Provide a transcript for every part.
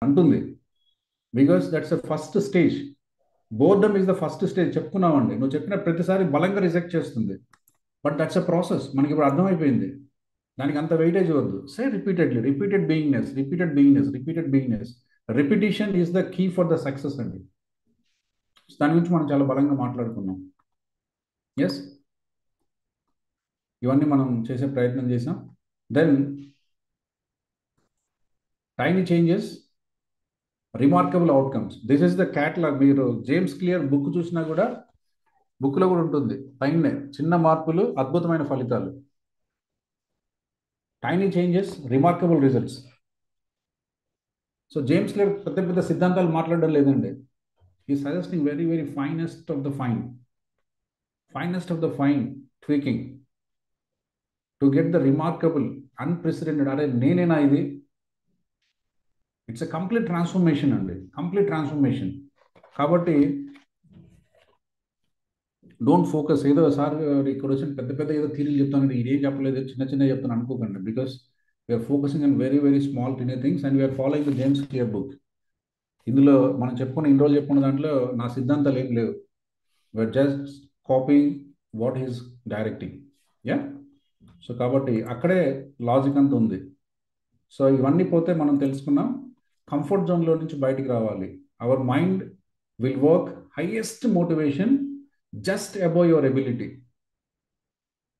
అంటుంది. Because that's the first stage. Boredom is the first stage. చెప్పుకున్నామండి, నువ్వు చెప్పిన ప్రతిసారి బలంగా రిజెక్ట్ చేస్తుంది. But that's a process. మనకి ఇప్పుడు అర్థమైపోయింది. దానికి అంత వెయిటేజ్ వద్దు. Say repeatedly, repeated beingness, repeated beingness, repeated beingness. Repetition is the key for the success అండి. దాని గురించి మనం చాలా బలంగా మాట్లాడుకున్నాం. ఎస్, ఇవన్నీ మనం చేసే ప్రయత్నం చేసాం. Then tiny changes, remarkable outcomes. This is the catalogue. మీరు జేమ్స్ క్లియర్ బుక్ చూసినా కూడా, బుక్లో కూడా ఉంటుంది పైనే, చిన్న మార్పులు అద్భుతమైన ఫలితాలు. Tiny changes, remarkable results. So James clear పెద్ద పెద్ద సిద్ధాంతాలు మాట్లాడడం లేదండి. ఈ suggesting very very finest of the fine, finest of the fine tweaking to get the remarkable, unprecedented. అరే నేనేనా ఇది? ఇట్స్ ఎ కంప్లీట్ ట్రాన్స్ఫర్మేషన్ అండి, కంప్లీట్ ట్రాన్స్ఫర్మేషన్. కాబట్టి డోంట్ ఫోకస్ ఏదో సార్ ఇక్కడ వచ్చిన పెద్ద పెద్ద ఏదో థీరీలు చెప్తాను, ఇదేం చెప్పలేదు, చిన్న చిన్న చెప్తాను అనుకోకండి. Because we are focusing on very very small tiny things and we are following the James Clear book. ఇందులో మనం చెప్పుకున్న ఇన్ని రోజులు చెప్పుకున్న దాంట్లో నా సిద్ధాంతాలు ఏం లేవు. We are just copying what is directing. Yeah. So కాబట్టి అక్కడే లాజిక్ అంతా ఉంది. సో ఇవన్నీ పోతే మనం తెలుసుకున్నాం, కంఫర్ట్ జోన్లో నుంచి బయటికి రావాలి. Our mind will work highest motivation just above your ability.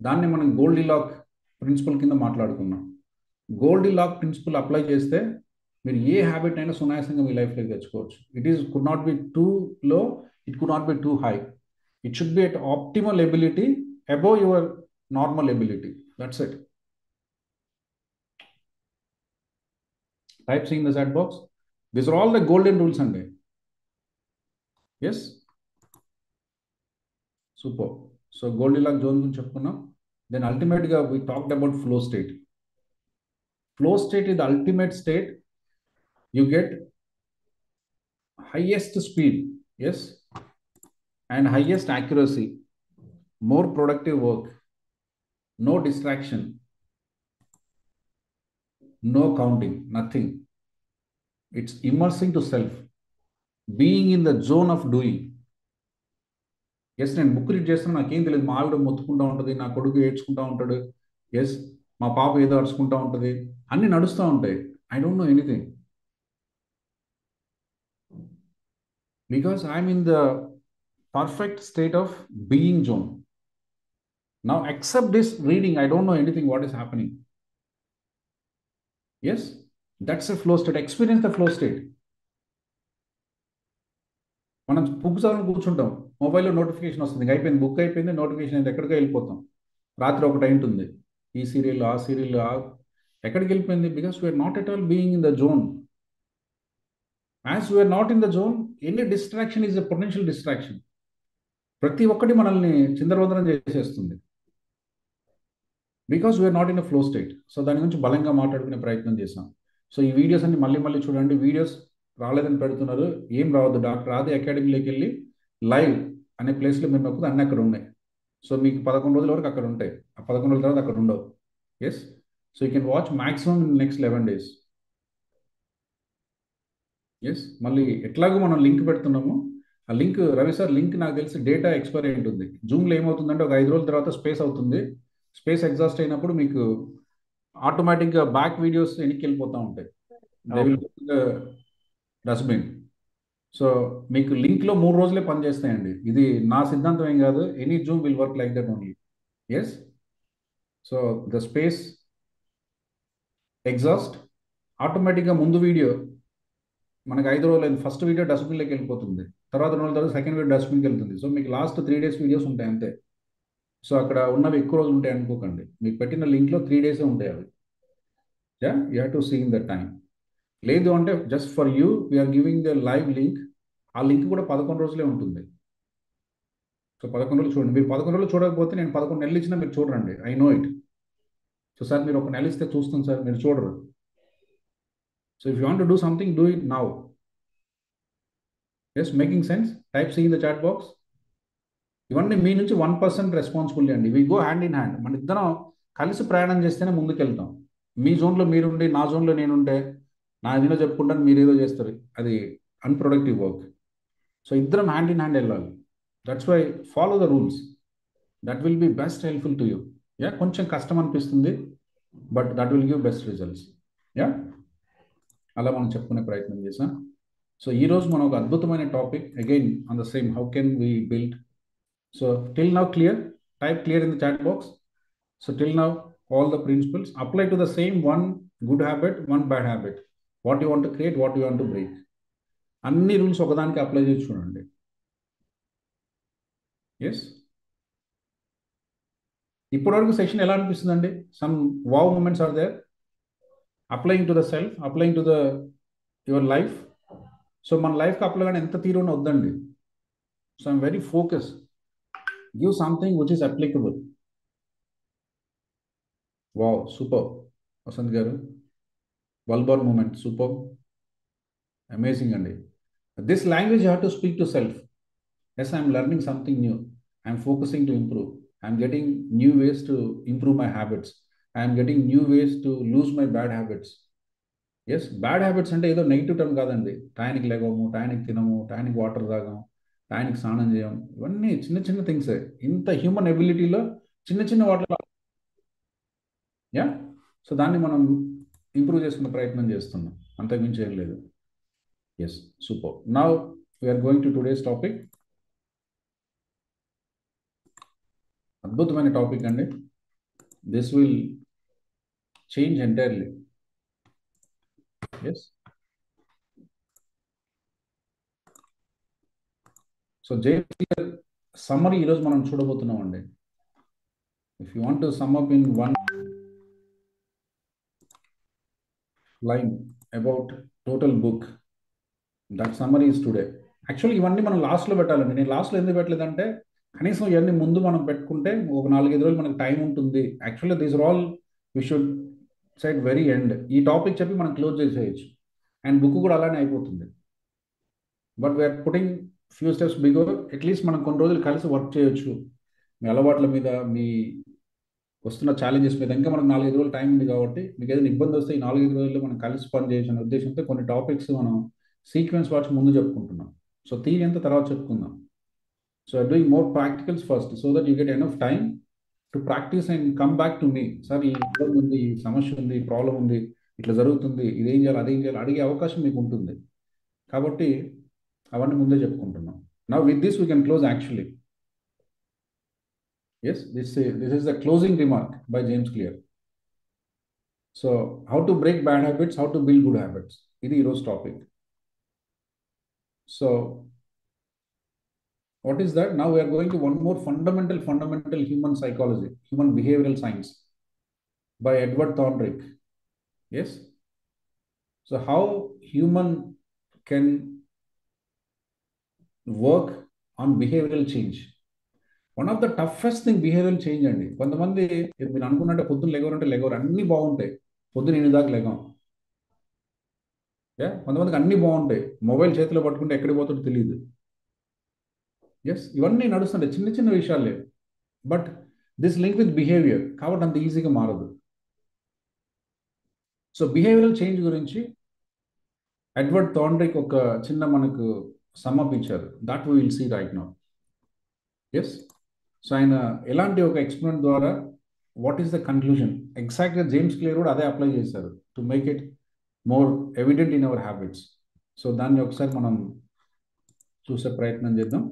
దాన్ని మనం గోల్డీ లాక్ ప్రిన్సిపల్ కింద మాట్లాడుకున్నాం. గోల్డీ లాక్ ప్రిన్సిపల్ అప్లై చేస్తే మీరు ఏ హ్యాబిట్ అయినా సునాయాసంగా మీ లైఫ్లోకి తెచ్చుకోవచ్చు. It is could not be too low, it could not be too high. It should be at optimal ability above your normal ability. That's it. Type C in the chat box. These are all the golden rules అండి. Yes, super. So Goldilocks zone గురించి చెప్పుకున్నాం. Then ultimately we talked about flow state. Flow state is the ultimate state. You get highest speed, yes, and highest accuracy, more productive work, no distraction, no counting, nothing. It's immersing to self, being in the zone of doing. Yes, నేను book read చేస్తాను, నాకేం తెలియదు. మా ఆవిడ మొత్తుకుంటూ ఉంటుంది, నా కొడుకు ఏడ్చుకుంటూ ఉంటాడు, ఎస్, మా పాప ఏదో అరుచుకుంటూ ఉంటుంది, అన్నీ నడుస్తూ ఉంటాయి. I don't know anything because I'm in the perfect state of being zone. Now except this reading, I don't know anything what is happening. Yes, that's a flow state. Experience the flow state. మనం book చదవని కూర్చుంటాం, మొబైల్లో notification వస్తుంది, ఇంకా అయిపోయింది, book అయిపోయింది, notification అయితే ఎక్కడికో వెళ్ళిపోతాం. రాత్రి ఒకటి ఉంటుంది, ఈ సీరియల్ ఆ సీరియల్ ఎక్కడికి వెళ్ళిపోయింది? Because we are not at all being in the zone. As we are not in the zone, any distraction is a potential distraction. ప్రతి ఒక్కటి మనల్ని చిందరవందరం చేసేస్తుంది because we are not in a flow state. So దాని గురించి బలంగా మాట్లాడుకునే ప్రయత్నం చేసాం. సో ఈ వీడియోస్ అన్ని మళ్ళీ మళ్ళీ చూడండి. వీడియోస్ రాలేదని పెడుతున్నారు, ఏం రావద్దు. డాక్టర్ ఆది అకాడమీలోకి వెళ్ళి లైవ్ అనే ప్లేస్లో మీరు నొక్కితే అన్నీ అక్కడ ఉన్నాయి. సో మీకు 11 రోజుల వరకు అక్కడ ఉంటాయి, ఆ 11 రోజుల తర్వాత అక్కడ ఉండవు. Yes, so you can watch maximum in next 11 days. Yes, మళ్ళీ ఎట్లాగో మనం లింక్ పెడుతున్నాము, ఆ లింక్ రవి సార్ లింక్ నాకు తెలిసి డేటా ఎక్స్పైర్ అయి ఉంటుంది. జూమ్లో ఏమవుతుందంటే ఒక 5 రోజుల తర్వాత స్పేస్ అవుతుంది. స్పేస్ ఎగ్జాస్ట్ అయినప్పుడు మీకు ఆటోమేటిక్గా బ్యాక్ వీడియోస్ వెనక్కి వెళ్ళిపోతూ ఉంటాయి. They will dustbin. సో మీకు లింక్లో 3 రోజులే పనిచేస్తాయండి. ఇది నా సిద్ధాంతం ఏం కాదు. Any zoom will work like that only. Yes, so the space exhaust ఆటోమేటిక్గా ముందు వీడియో మనకి 5 రోజులు ఫస్ట్ వీడియో డస్ట్బిన్లోకి వెళ్ళిపోతుంది, తర్వాత 2 రోజుల తర్వాత సెకండ్ వీడియో డస్ట్బిన్కి వెళ్తుంది. సో మీకు లాస్ట్ 3 days వీడియోస్ ఉంటాయి అంతే. సో అక్కడ ఉన్నవి ఎక్కువ రోజులు ఉంటాయి అనుకోకండి. మీకు పెట్టిన లింక్లో 3 days ఉంటాయి అవి. Yeah, you have to see in that time. లేదు అంటే just for you we are giving the live link. ఆ లింక్ కూడా 11 రోజులే ఉంటుంది. సో 11 రోజులు చూడండి. మీరు 11 రోజులు చూడకపోతే నేను 11 నెలలు ఇచ్చినా మీరు చూడండి. I know it. So sir మీరు 1 నెల ఇస్తే చూస్తాను సార్, మీరు చూడరు. So if you want to do something, do it now. Yes, making sense? Type C in the chat box. ఇవన్నీ మీ నుంచి 1% రెస్పాన్సిబిలిటీ అండి. We go hand in hand. మన ఇద్దరం కలిసి ప్రయాణం చేస్తేనే ముందుకెళ్తాం. మీ జోన్లో మీరుండి నా జోన్లో నేనుంటే నా ఏదో చెప్పుకుంటాను, మీరు ఏదో చేస్తారు, అది అన్ప్రొడక్టివ్ వర్క్. సో ఇద్దరం హ్యాండ్ ఇన్ హ్యాండ్ వెళ్ళాలి. That's why follow the rules, that will be best helpful to you. Yeah, కొంచెం కష్టం అనిపిస్తుంది, but that will give best results. Yeah, అలా మనం చెప్పుకునే ప్రయత్నం చేసాం. సో ఈరోజు మనం ఒక అద్భుతమైన topic again on the same, how can we build. So till now clear, type clear in the chat box. So till now all the principles apply to the same one good habit, one bad habit, what you want to create, what you want to break. అన్ని rules ఒకదానికి apply చేసి చూడండి. Yes, ఇప్పటివరకు session ఎలా అనిపిస్తుందండి? Some wow moments are there, applying to the self, applying to the your life. So మన లైఫ్కి apply కానీ ఎంత తీరు వద్దండి. So I'm very focus, give something which is applicable. Wow, super Vasanth గారు, వల్బర్ మూమెంట్ సూపర్, అమేజింగ్ అండి. This language you have to speak to self. Yes, I'm learning something new, I'm focusing to improve, I'm getting new ways to improve my habits, I'm getting new ways to lose my bad habits. Yes, bad habits అంటే ఏదో negative term కాదండి. టైంకి లేగము, టైంకి తినము, టైంకి water తాగం, టైంకి స్నానం చేయం, ఇవన్నీ చిన్న చిన్న థింగ్సే. ఇంత హ్యూమన్ ఎబిలిటీలో చిన్న చిన్న వాటిలో, యా, సో దాన్ని మనం ఇంప్రూవ్ చేసుకునే ప్రయత్నం చేస్తున్నాం, అంతకుమించి ఏం లేదు. Yes, super. Now we are going to today's topic. అద్భుతమైన టాపిక్ అండి. This will change entirely. Yes, so JPR summary ఈరోజు మనం చూడబోతున్నాం అండి. If you want to sum up in one line about total book, that summary is today. Actually ఇవన్నీ మనం లాస్ట్లో పెట్టాలండి. నేను లాస్ట్లో ఎందుకు పెట్టలేదంటే, కనీసం ఇవన్నీ ముందు మనం పెట్టుకుంటే ఒక 4-5 రోజులు మనకు టైం ఉంటుంది. Actually these are all we should set very end. ఈ టాపిక్ చెప్పి మనం క్లోజ్ చేసేయచ్చు, అండ్ బుక్ కూడా అలానే అయిపోతుంది. But we are putting few steps bigger. At least మనం కొన్ని రోజులు కలిసి వర్క్ చేయొచ్చు, మీ అలవాట్ల మీద, మీ వస్తున్న ఛాలెంజెస్ మీద. ఇంకా మనకు 4-5 రోజులు టైం ఉంది కాబట్టి, మీకు ఏదైనా ఇబ్బంది వస్తే ఈ 4-5 రోజుల్లో మనం కలిసి పని చేయొచ్చు అనే ఉద్దేశంతో కొన్ని టాపిక్స్ మనం సీక్వెన్స్ వాచ్ ముందు చెప్పుకుంటున్నాం. సో థియరీ అంతా తర్వాత చెప్పుకుందాం. So I doing more practicals first, so that you get enough time to practice and come back to me. Sir ఈ ఇబ్బంది ఉంది, ఈ సమస్య ఉంది, ఈ ప్రాబ్లం ఉంది, ఇట్లా జరుగుతుంది, ఇదేం చేయాలి, అదేం చేయాలి అడిగే అవకాశం మీకు ఉంటుంది. కాబట్టి అవన్నీ ముందే చెప్పుకుంటున్నాం. Now with this we can close actually. Yes, this is the closing remark by James Clear. So, how to break bad habits, how to build good habits. This is the topic. So, what is that? Now we are going to one more fundamental human psychology, human behavioral science by Edward Thorndike. Yes. So, how human can work on behavioral change. One of the toughest thing behaviour change అండి. కొంతమంది మీరు అనుకున్నట్టే పొద్దున్న లెగవరంటే లెగవరు, అన్నీ బాగుంటాయి, పొద్దున్న 8 దాకా లెగం. కొంతమందికి అన్నీ బాగుంటాయి, మొబైల్ చేతిలో పట్టుకుంటే ఎక్కడికి పోతుందో తెలియదు. ఎస్, ఇవన్నీ నడుస్తుంటాయి, చిన్న చిన్న విషయాలే. But this link with behaviour కాబట్టి అంత ఈజీగా మారదు. సో బిహేవియరల్ చేంజ్ గురించి ఎడ్వర్డ్ థార్న్డైక్ ఒక చిన్న మనకు సమ్మప్ ఇచ్చారు. That we will see right now. Yes, so ఆయన ఎలాంటి ఒక ఎక్స్పెరిమెంట్ ద్వారా వాట్ ఈస్ ద కన్క్లూజన్, ఎగ్జాక్ట్గా జేమ్స్ క్లియర్ కూడా అదే అప్లై చేశారు to make it more evident in our habits. So దాన్ని ఒకసారి మనం చూసే ప్రయత్నం చేద్దాం.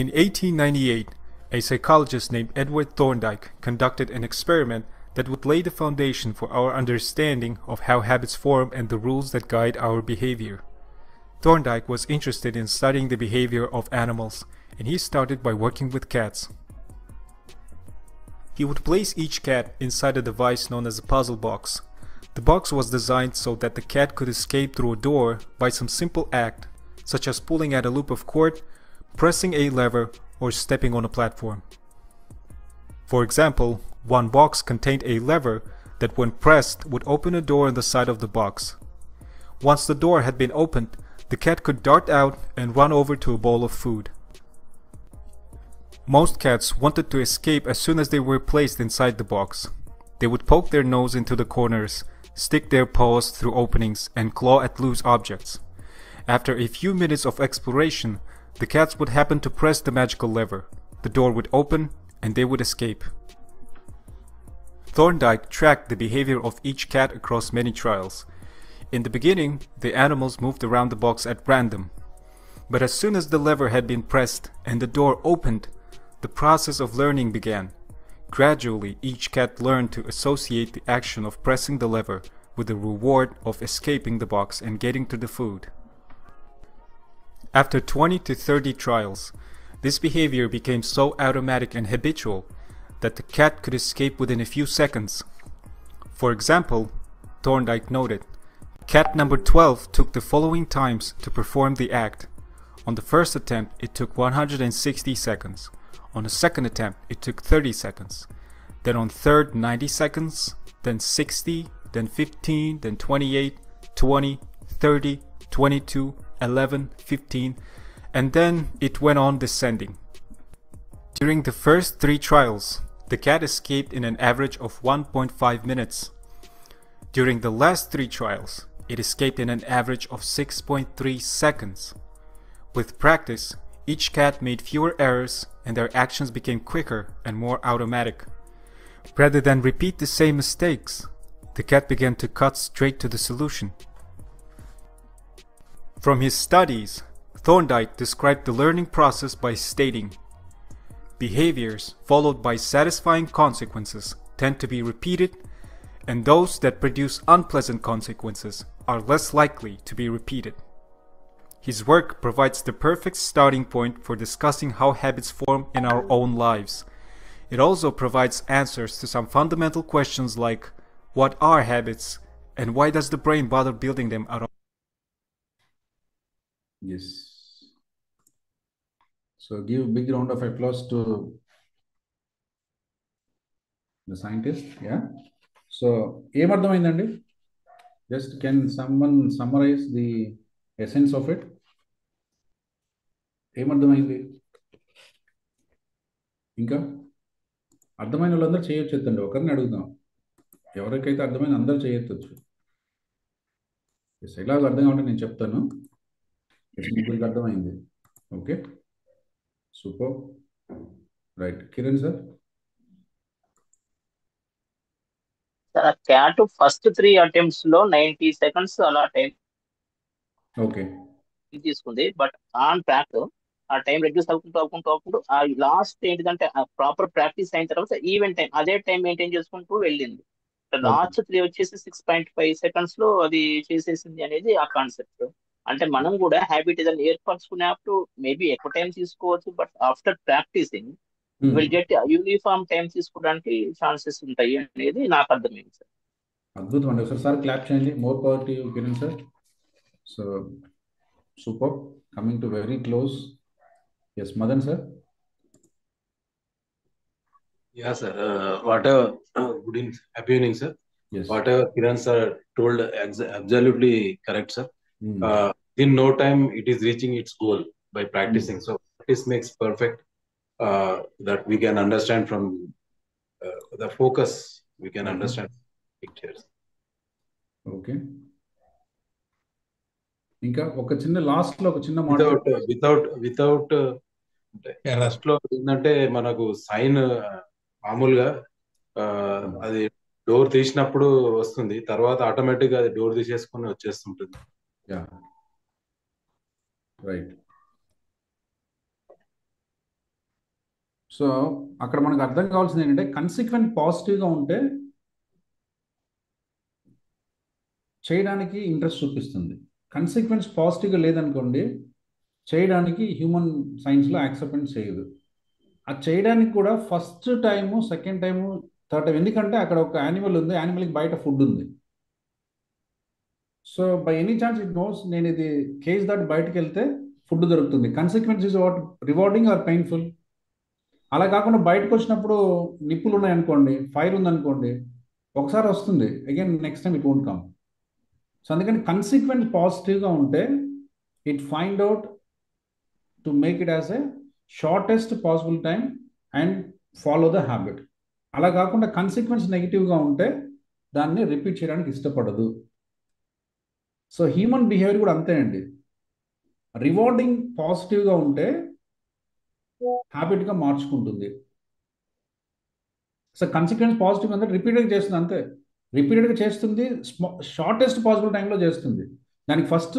In 1898, a psychologist named Edward Thorndike conducted an experiment that would lay the foundation for our understanding of how habits form and the rules that guide our behavior. Thorndike was interested in studying the behavior of animals, and he started by working with cats. He would place each cat inside a device known as a puzzle box. The box was designed so that the cat could escape through a door by some simple act, such as pulling at a loop of cord, pressing a lever, or stepping on a platform. For example, one box contained a lever that when pressed would open a door on the side of the box. Once the door had been opened, the cat could dart out and run over to a bowl of food. Most cats wanted to escape as soon as they were placed inside the box. They would poke their nose into the corners, stick their paws through openings, and claw at loose objects. After a few minutes of exploration, the cats would happen to press the magical lever. The door would open, and they would escape. Thorndike tracked the behavior of each cat across many trials. In the beginning, the animals moved around the box at random. But as soon as the lever had been pressed and the door opened, the process of learning began. Gradually, each cat learned to associate the action of pressing the lever with the reward of escaping the box and getting to the food. After 20 to 30 trials, this behavior became so automatic and habitual that the cat could escape within a few seconds. For example, Thorndike noted, cat number 12 took the following times to perform the act. On the first attempt, it took 160 seconds. On the second attempt, it took 30 seconds. Then on third, 90 seconds. Then 60, then 15, then 28, 20, 30, 22, 11, 15, and then it went on descending. During the first 3 trials, the cat escaped in an average of 1.5 minutes. During the last 3 trials, it escaped in an average of 6.3 seconds. With practice, each cat made fewer errors and their actions became quicker and more automatic. Rather than repeat the same mistakes, the cat began to cut straight to the solution. From his studies, Thorndike described the learning process by stating, behaviors followed by satisfying consequences tend to be repeated, and those that produce unpleasant consequences are less likely to be repeated. His work provides the perfect starting point for discussing how habits form in our own lives. It also provides answers to some fundamental questions like, what are habits, and why does the brain bother building them at all? Yes. So give a big round of applause to the scientist. Yeah. So, ఏమర్థమైందండి? Just can someone summarize the essence of it? ఏమర్థమైంది? ఇంకా అర్థమైన వాళ్ళందరూ చేయొచ్చు ఎత్తండి. ఒకరిని అడుగుదాం. ఎవరికైతే అర్థమైంది అందరూ చేయొచ్చు. ఎలాగో అర్థం కావాలంటే నేను చెప్తాను. ముగ్గురికి అర్థమైంది. Okay, super. Right, Kiran sir. Cat first 3 attempts లో 90 సెకండ్స్ అలా టైం ఓకే తీసుకుంది. బట్ ఆన్ ట్రాక్ ఆ టైం రెడ్యూస్ అవుకుంటూ ఆ లాస్ట్ ఏంటిదంటే ప్రాపర్ ప్రాక్టీస్ అయిన తర్వాత ఈవెంట్ టైం అదే టైం మెయింటైన్ చేసుకుంటూ వెళ్ళింది. లాస్ట్ 3 వచ్చేసి 6.5 సెకండ్స్ లో అది చేసేసింది అనేది ఆ కాన్సెప్ట్. అంటే మనం కూడా హ్యాబిట్ ఏదైనా ఏర్పరచుకునేప్పుడు మేబీ ఎక్కువ టైం తీసుకోవచ్చు, but after practising will get uniform time తీసుకోవడానికి ఛాన్సెస్ ఉంటాయి అనేది నాకు అర్థమైంది సార్. అద్భుతం అండి. ఒకసారి క్లాప్ చేయండి. More power to you Kiran sir. So super, coming to very close. Yes Madan sir. Yeah, sir. Whatever, good evening, happy evening, sir. Yes. Whatever Kiran sir told, absolutely correct, sir. In no time, it is reaching its goal by practicing. So practice makes perfect. That we can understand from the focus. We can understand pictures. Okay, ఇంకా ఒక చిన్న last లో ఒక చిన్న మాట without last లో ఏంటంటే మనకు సైన్ మామూలుగా అది డోర్ తీసినప్పుడు వస్తుంది, తర్వాత ఆటోమేటిక్ గా అది డోర్ తీసేసుకుని వచ్చేస్తుంటుంది. రైట్. సో అక్కడ మనకు అర్థం కావాల్సింది ఏంటంటే కన్సిక్వెంట్ పాజిటివ్గా ఉంటే చేయడానికి ఇంట్రెస్ట్ చూపిస్తుంది. కన్సిక్వెన్స్ పాజిటివ్గా లేదనుకోండి, చేయడానికి హ్యూమన్ సైన్స్లో యాక్సెప్టెన్స్ చేయదు. అది చేయడానికి కూడా first time, second time, third time, ఎందుకంటే అక్కడ ఒక యానిమల్ ఉంది, యానిమల్కి బయట ఫుడ్ ఉంది. So by any chance it knows నేను ఇది కేస్ దాటి బయటకు వెళ్తే ఫుడ్ దొరుకుతుంది. Consequence is what rewarding or painful. అలా కాకుండా బయటకు వచ్చినప్పుడు నిప్పులు ఉన్నాయనుకోండి, ఫైర్ ఉందనుకోండి, ఒకసారి వస్తుంది, again next time it won't come. So అందుకని కన్సిక్వెన్స్ పాజిటివ్గా ఉంటే it find out to make it as a shortest possible time and follow the habit. అలా కాకుండా కన్సిక్వెన్స్ నెగిటివ్గా ఉంటే దాన్ని రిపీట్ చేయడానికి ఇష్టపడదు. సో హ్యూమన్ బిహేవియర్ కూడా అంతే అండి. రివార్డింగ్ పాజిటివ్గా ఉంటే హ్యాబిట్గా మార్చుకుంటుంది. సో కన్సిక్వెన్స్ పాజిటివ్ అంటే రిపీటెడ్గా చేస్తుంది అంతే. రిపీటెడ్గా చేస్తుంది, షార్టెస్ట్ పాసిబుల్ టైంలో చేస్తుంది. దానికి ఫస్ట్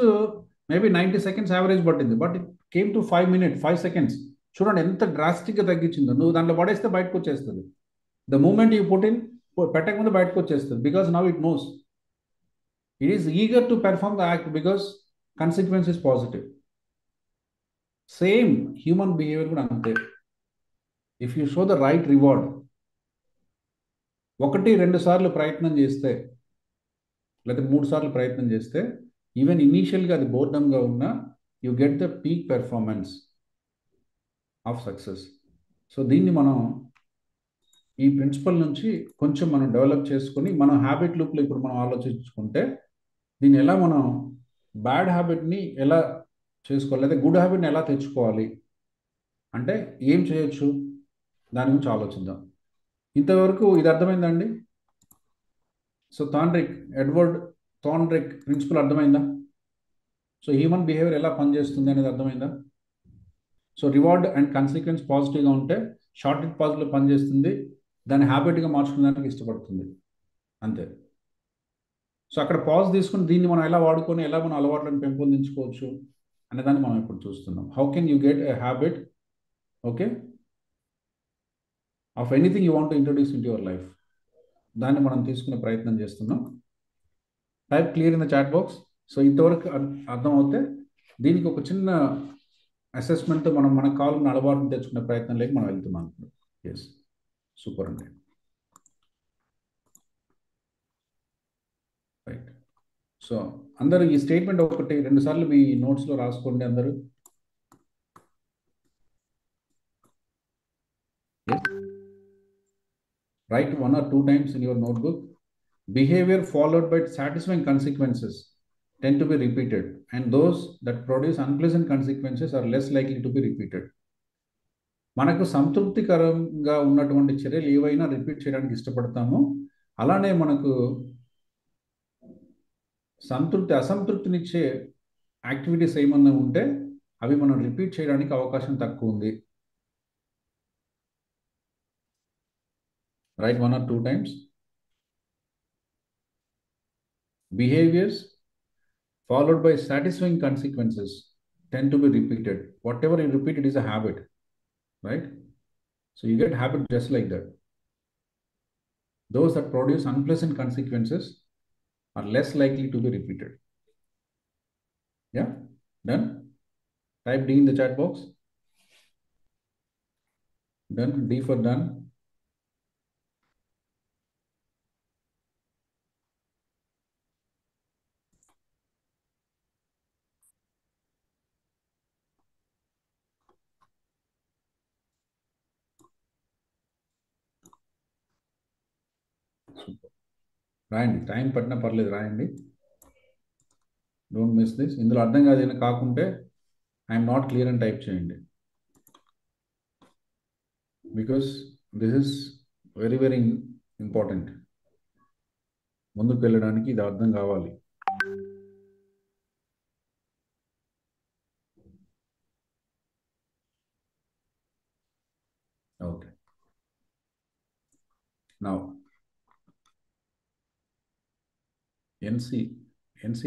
మేబీ 90 seconds యావరేజ్ పట్టింది, but it came to 5 minutes 5 seconds. చూడండి ఎంత డ్రాస్టిక్గా తగ్గించిందో. నువ్వు దాంట్లో పడేస్తే బయటకు వచ్చేస్తుంది. The moment you put in, పెట్టకముందు బయటకు వచ్చేస్తుంది. Because now it knows, it is eager to perform the act because consequence is positive. Same human behaviour కూడా అంతే. If you show the right reward, 1-2 సార్లు ప్రయత్నం చేస్తే లేదా 3 సార్లు ప్రయత్నం చేస్తే, ఈవెన్ ఇనీషియల్గా అది బోర్డమ్గా ఉన్నా, you get the peak performance of success. So దీన్ని మనం ఈ ప్రిన్సిపల్ నుంచి కొంచెం మనం డెవలప్ చేసుకొని మనం హ్యాబిట్ లూప్లో ఇప్పుడు మనం ఆలోచించుకుంటే దీన్ని ఎలా మనం బ్యాడ్ హ్యాబిట్ని ఎలా చేసుకోవాలి, లేదా గుడ్ హ్యాబిట్ని ఎలా తెచ్చుకోవాలి అంటే ఏం చేయొచ్చు, దాని గురించి ఆలోచిద్దాం. ఇంతవరకు ఇది అర్థమైందండి? సో ఎడ్వర్డ్ థార్న్డిక్ ప్రిన్సిపల్ అర్థమైందా? సో హ్యూమన్ బిహేవియర్ ఎలా పనిచేస్తుంది అనేది అర్థమైందా? సో రివార్డ్ అండ్ కన్సిక్వెన్స్ పాజిటివ్గా ఉంటే షార్ట్ పాజిటివ్లో పనిచేస్తుంది, దాన్ని హ్యాబిట్గా మార్చుకోవడానికి ఇష్టపడుతుంది, అంతే. సో అక్కడ పాజ్ తీసుకుని దీన్ని మనం ఎలా వాడుకొని ఎలా మనం అలవాట్లను పెంపొందించుకోవచ్చు అనే దాన్ని మనం ఇప్పుడు చూస్తున్నాం. How can you get a habit, okay, of anything you want to introduce into your life. దాన్ని మనం తీసుకునే ప్రయత్నం చేస్తున్నాం. Type clear in the chat box. So ఇంతవరకు అర్థమవుతే దీనికి ఒక చిన్న అసెస్మెంట్తో మనం మన కాలం అలవాటును తెచ్చుకునే ప్రయత్నంలోకి మనం వెళ్తున్నాం. ఎస్, సూపర్ అండి. రైట్. సో అందరూ ఈ స్టేట్మెంట్ 1-2 సార్లు మీ నోట్స్లో రాసుకోండి అందరూ. Write 1 or 2 times in your notebook. Behavior followed by satisfying consequences tend to be repeated, and those that produce unpleasant consequences are less likely to be repeated. మనకు సంతృప్తికరంగా ఉన్నటువంటి చర్యలు ఏవైనా రిపీట్ చేయడానికి ఇష్టపడతామో, అలానే మనకు అసంతృప్తినిచ్చే యాక్టివిటీస్ ఏమన్నా ఉంటే అవి మనం రిపీట్ చేయడానికి అవకాశం తక్కువ ఉంది. Write 1 or 2 times. Behaviors followed by satisfying consequences tend to be repeated. Whatever you repeat, it is a habit, right? So you get habit just like that. Those that produce unpleasant consequences are less likely to be repeated. Yeah, done? Type D in the chat box. Done. D for done. రాయండి, time పట్టినా పర్లేదు, రాయండి. Don't miss this. ఇందులో అర్థం కాదేనా కాకుంటే I'm not clear అని type చేయండి. Because this is very very important. ముందుకు వెళ్ళడానికి ఇది అర్థం కావాలి. ఓకే, నౌ ఎన్సి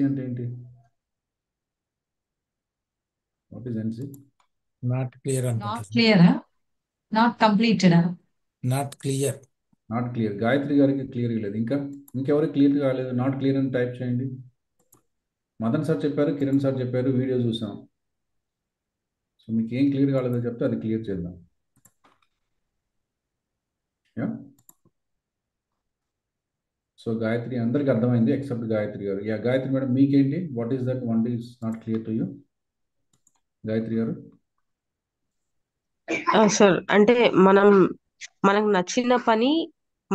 అంటే ఏంటి? What is NC? Not clear Not అనుకుంటుంది. clear, huh? Not completed, huh? Not clear. Not clear. Gayatri గారికి క్లియర్ లేదు. ఇంకెవరికి క్లియర్ కాలేదు? నాట్ క్లియర్ అని టైప్ చేయండి. మదన్ సార్ చెప్పారు, కిరణ్ సార్ చెప్పారు, వీడియో చూసాం. సో మీకు ఏం క్లియర్ కాలేదో చెప్తే అది క్లియర్ చేద్దాం. యా, సో గాయత్రి అందరికి అర్థమైంది ఎక్సెప్ట్ గాయత్రి గారు. యా, గాయత్రి మేడం మీకేంటి? What is that one is not clear to you? Gayatri గారు. సార్ అంటే మనకు నచ్చిన పని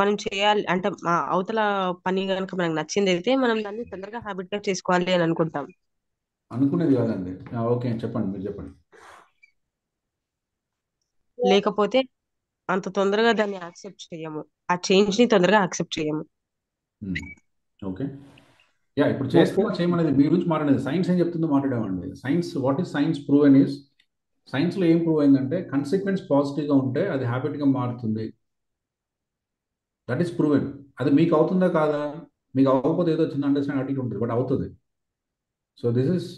మనం చేయాలి అంటే అవతల పని కనుక మనకు నచ్చింది అయితే మనం దాన్ని తొందరగా హ్యాబిట్ గా చేసుకోవాలి అని అనుకుంటాం. అనుకునేది కాదండి. ఓకే చెప్పండి, మీరు చెప్పండి. లేకపోతే అంత తొందరగా దాన్ని యాక్సెప్ట్ చేయము, ఆ చేంజ్ ని తొందరగా యాక్సెప్ట్ చేయము. ఓకే. యా, ఇప్పుడు ఓకే. చేస్తున్నా చేయమనేది మీ గురించి మాట్లాడేది. సైన్స్ ఏం చెప్తుందో మాట్లాడామండి. Science, what is science proven is, సైన్స్లో ఏం ప్రూవ్ అయిందంటే కన్సిక్వెన్స్ పాజిటివ్గా ఉంటే అది హ్యాబిట్గా మారుతుంది. That is proven. అది మీకు అవుతుందా కాదా? మీకు అవ్వకపోతే ఏదో చిన్న అండర్స్టాండ్ అటు ఇటు ఉంటుంది, బట్ అవుతుంది. సో దిస్ ఇస్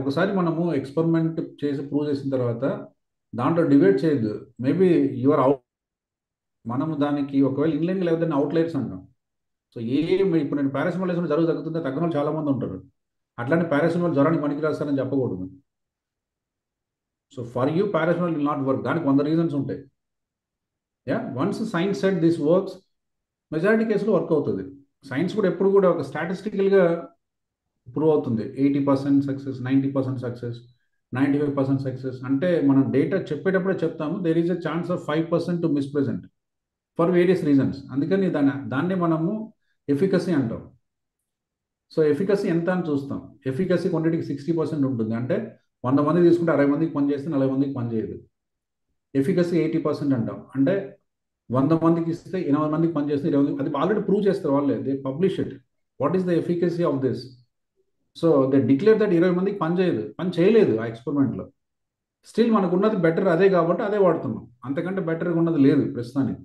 ఒకసారి మనము ఎక్స్పెరిమెంట్ చేసి ప్రూవ్ చేసిన తర్వాత దాంట్లో డిబేట్ చేయొద్దు. మేబీ యువర్ అవుట్, మనము దానికి ఒకవేళ ఇన్లైన్ లేకపోతే అవుట్లైర్స్ అంటాం. సో ఇప్పుడు నేను పారాసిటమాల్ వేసుకుంటే జ్వరం తగ్గుతుందా? తగ్గని వాళ్ళు చాలా మంది ఉంటారు. అట్లాంటి పారాసిటమాల్ జ్వరానికి పనికి రాస్తారని చెప్పకూడదు. So for you paracetamol will not work. దానికి 100 రీజన్స్ ఉంటాయి. Yeah, once science set this works, majority కేసులో వర్క్ అవుతుంది. సైన్స్ కూడా ఎప్పుడు కూడా ఒక స్టాటిస్టికల్గా ప్రూవ్ అవుతుంది. 80% సక్సెస్, 90% సక్సెస్, 95% సక్సెస్. అంటే మనం డేటా చెప్పేటప్పుడే చెప్తాము there is a chance of 5% to misrepresent for various reasons. అందుకని దాన్ని మనము ఎఫికసీ అంటాం. సో ఎఫికసీ ఎంత అని చూస్తాం. ఎఫికసీ కొన్నిటికి 60% ఉంటుంది. అంటే 100 మంది తీసుకుంటే 60 మందికి పని చేస్తే 40 మందికి పని చేయదు. ఎఫికసీ 80% అంటాం. అంటే 100 మందికి ఇస్తే 80 మందికి పని చేస్తే 20 మంది, అది ఆల్రెడీ ప్రూవ్ చేస్తారు వాళ్ళే. They publish it. What is the efficacy of this? So they declare that 20 మందికి పని చేయలేదు ఆ ఎక్స్పెరిమెంట్లో. స్టిల్ మనకు ఉన్నది బెటర్ అదే కాబట్టి అదే వాడుతున్నాం. అంతకంటే బెటర్గా ఉన్నది లేదు ప్రస్తుతానికి.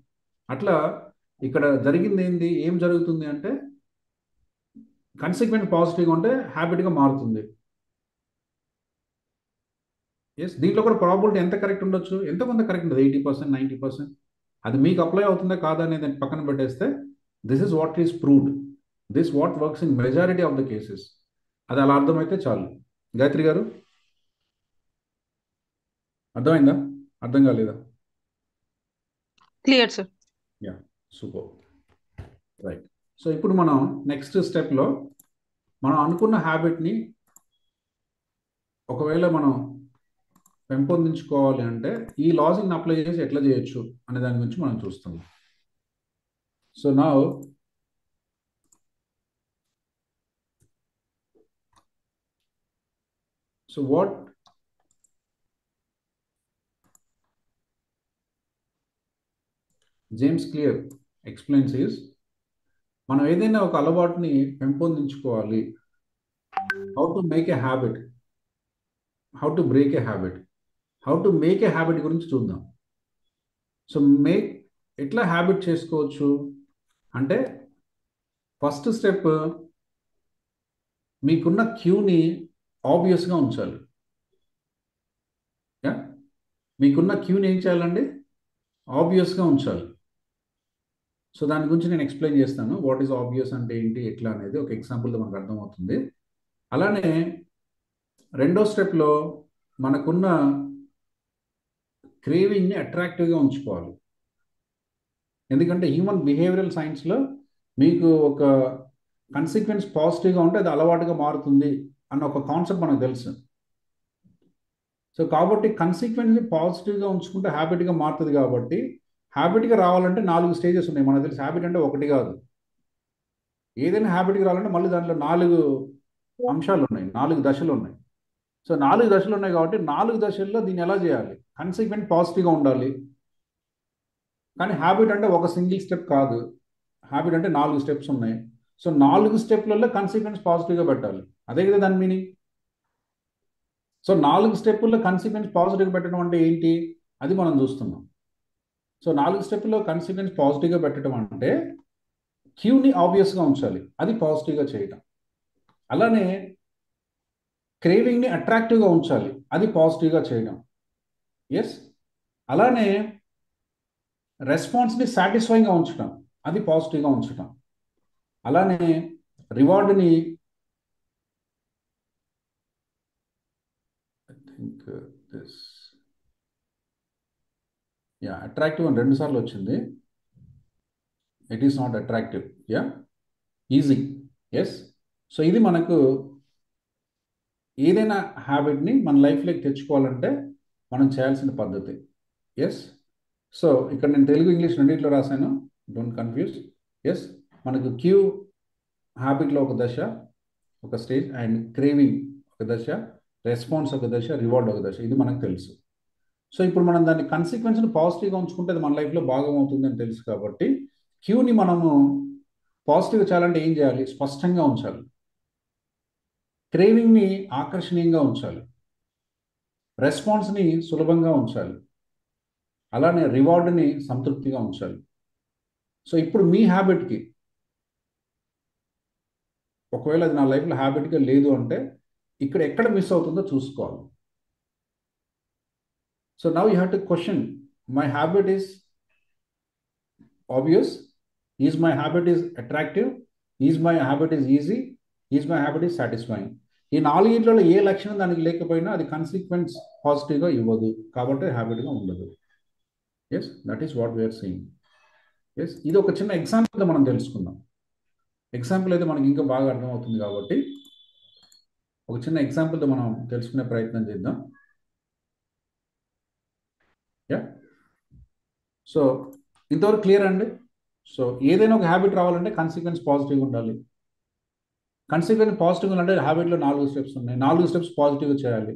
అట్లా ఇక్కడ జరిగింది ఏంది, ఏం జరుగుతుంది అంటే కన్సిక్వెన్స్ పాజిటివ్గా ఉంటే హ్యాబిట్గా మారుతుంది. ఎస్, దీంట్లో కూడా ప్రాబిలిటీ ఎంత కరెక్ట్ ఉండొచ్చు, ఎంత కొంత కరెక్ట్ ఉంటుంది. 80%, 90%. అది మీకు అప్లై అవుతుందా కాదా అనేది పక్కన పెట్టేస్తే this is what is proved, this what works in majority of the cases. అది అలా అర్థమైతే చాలు. గాయత్రి గారు అర్థమైందా? అర్థం కాలేదా? Clear sir. Yeah, super, right. So ఇప్పుడు మనం నెక్స్ట్ స్టెప్లో మనం అనుకున్న హ్యాబిట్ని ఒకవేళ మనం పెంపొందించుకోవాలి అంటే ఈ లాజిక్ని అప్లై చేసి ఎట్లా చేయొచ్చు అనే దాని గురించి మనం చూస్తున్నాం. So now what James Clear explains is, మనం ఏదైనా ఒక అలవాటుని పెంపొందించుకోవాలి, how to make a habit, how to break a habit, how to make a habit గురించి చూద్దాం. సో ఎట్లా హ్యాబిట్ చేసుకోవచ్చు అంటే ఫస్ట్ స్టెప్ మీకున్న క్యూని ఆబ్వియస్గా ఉంచాలి. మీకున్న క్యూని ఏం చేయాలండి? ఆబ్వియస్గా ఉంచాలి. సో దాని గురించి నేను ఎక్స్ప్లెయిన్ చేస్తాను. వాట్ ఈస్ ఆబ్వియస్ అంటే ఏంటి, ఎట్లా అనేది ఒక ఎగ్జాంపుల్తో మనకు అర్థమవుతుంది. అలానే రెండో స్టెప్లో మనకున్న క్రేవింగ్ని అట్రాక్టివ్గా ఉంచుకోవాలి. ఎందుకంటే హ్యూమన్ బిహేవియరల్ సైన్స్లో మీకు ఒక కన్సిక్వెన్స్ పాజిటివ్గా ఉంటే అది అలవాటుగా మారుతుంది అన్న ఒక కాన్సెప్ట్ మనకు తెలుసు. సో కాబట్టి కన్సిక్వెన్స్ పాజిటివ్గా ఉంచుకుంటే హ్యాబిట్గా మారుతుంది. కాబట్టి హ్యాబిట్గా రావాలంటే 4 స్టేజెస్ ఉన్నాయి మనకు తెలుసు. హ్యాబిట్ అంటే ఒకటి కాదు. ఏదైనా హ్యాబిట్కి రావాలంటే మళ్ళీ దాంట్లో 4 అంశాలు ఉన్నాయి, 4 దశలు ఉన్నాయి. సో 4 దశలు ఉన్నాయి కాబట్టి 4 దశల్లో దీన్ని ఎలా చేయాలి? కన్సిక్వెంట్ పాజిటివ్గా ఉండాలి. కానీ హ్యాబిట్ అంటే ఒక సింగిల్ స్టెప్ కాదు. హ్యాబిట్ అంటే 4 స్టెప్స్ ఉన్నాయి. సో 4 స్టెప్లలో కన్సిక్వెన్స్ పాజిటివ్గా పెట్టాలి. అదే కదా దాని మీనింగ్. సో 4 స్టెప్పుల్లో కన్సిక్వెన్స్ పాజిటివ్గా పెట్టడం అంటే ఏంటి, అది మనం చూస్తున్నాం. సో 4 స్టెప్పుల్లో కన్సిక్వెన్స్ పాజిటివ్గా పెట్టడం అంటే క్యూని ఆబ్వియస్గా ఉంచాలి, అది పాజిటివ్గా చేయటం. అలానే క్రేవింగ్ని అట్రాక్టివ్గా ఉంచాలి, అది పాజిటివ్గా చేయడం. ఎస్, అలానే రెస్పాన్స్ని సాటిస్ఫైయింగ్గా ఉంచడం, అది పాజిటివ్గా ఉంచడం. అలానే రివార్డ్ని అట్రాక్టివ్ అని 2 సార్లు వచ్చింది. It is not attractive, easy. Yes, so ఇది మనకు ఏదైనా హ్యాబిట్ని మన లైఫ్లోకి తెచ్చుకోవాలంటే మనం చేయాల్సిన పద్ధతి. ఎస్, సో ఇక్కడ నేను తెలుగు ఇంగ్లీష్ రెండింటిలో రాశాను. Don't confuse. ఎస్, మనకు క్యూ హ్యాబిట్లో ఒక దశ, ఒక స్టేజ్, అండ్ క్రేవింగ్ ఒక దశ, రెస్పాన్స్ ఒక దశ, రివార్డ్ ఒక దశ. ఇది మనకు తెలుసు. సో ఇప్పుడు మనం దాని కన్సిక్వెన్స్ని పాజిటివ్గా ఉంచుకుంటే అది మన లైఫ్లో భాగం అవుతుందని తెలుసు. కాబట్టి క్యూని మనము పాజిటివ్గా చేయాలంటే ఏం చేయాలి? స్పష్టంగా ఉంచాలి. క్రేవింగ్ని ఆకర్షణీయంగా ఉంచాలి. రెస్పాన్స్ని సులభంగా ఉంచాలి. అలానే రివార్డ్ని సంతృప్తిగా ఉంచాలి. సో ఇప్పుడు మీ హ్యాబిట్కి, ఒకవేళ అది నా లైఫ్లో హ్యాబిట్గా లేదు అంటే ఇక్కడ ఎక్కడ మిస్ అవుతుందో చూసుకోవాలి. So now you have to question, my habit is obvious, is my habit is attractive, is my habit is easy, is my habit is satisfying. ఈ నాలుగింటిలో ఏ లక్షణం దానికి లేకపోయినా అది కన్సిక్వెన్స్ పాజిటివ్గా ఇవ్వదు, కాబట్టి హ్యాబిట్గా ఉండదు. Yes, that is what we are seeing. Yes, ఇది ఒక చిన్న ఎగ్జాంపుల్ మనం తెలుసుకుందాం. ఎగ్జాంపుల్ అయితే మనకి ఇంకా బాగా అర్థమవుతుంది కాబట్టి ఒక చిన్న ఎగ్జాంపుల్తో మనం తెలుసుకునే ప్రయత్నం చేద్దాం. యా, సో ఇంతవరకు క్లియర్ అండి. సో ఏదైనా ఒక హ్యాబిట్ రావాలంటే కన్సిక్వెన్స్ పాజిటివ్గా ఉండాలి. కన్సిక్వెన్స్ పాజిటివ్గా ఉండాలంటే హ్యాబిట్లో 4 స్టెప్స్ ఉన్నాయి. 4 స్టెప్స్ పాజిటివ్గా చేయాలి.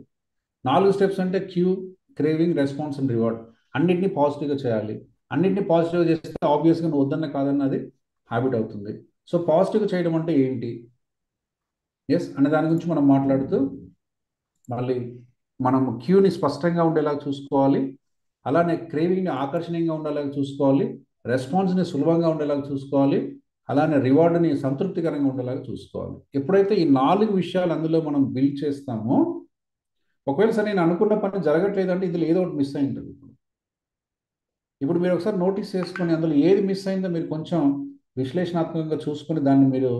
4 స్టెప్స్ అంటే cue, craving, response and reward. అన్నింటినీ పాజిటివ్గా చేయాలి. అన్నింటినీ పాజిటివ్గా చేస్తే ఆబ్వియస్గా నువ్వు వద్దన్న కాదన్నది హ్యాబిట్ అవుతుంది. సో పాజిటివ్గా చేయడం అంటే ఏంటి, ఎస్ అనే దాని గురించి మనం మాట్లాడుతూ, మళ్ళీ మనం క్యూని స్పష్టంగా ఉండేలాగా చూసుకోవాలి. అలానే క్రేవింగ్ని ఆకర్షణీయంగా ఉండేలాగా చూసుకోవాలి. రెస్పాన్స్ని సులభంగా ఉండేలాగా చూసుకోవాలి. అలానే రివార్డ్ని సంతృప్తికరంగా ఉండేలాగా చూసుకోవాలి. ఎప్పుడైతే ఈ 4 విషయాలు అందులో మనం బిల్డ్ చేస్తామో, ఒకవేళ సరే నేను అనుకున్న పని జరగట్లేదు అంటే ఇందులో ఏదో ఒకటి మిస్ అయి ఉంటుంది. ఇప్పుడు మీరు ఒకసారి నోటీస్ చేసుకొని అందులో ఏది మిస్ అయిందో మీరు కొంచెం విశ్లేషణాత్మకంగా చూసుకొని దాన్ని మీరు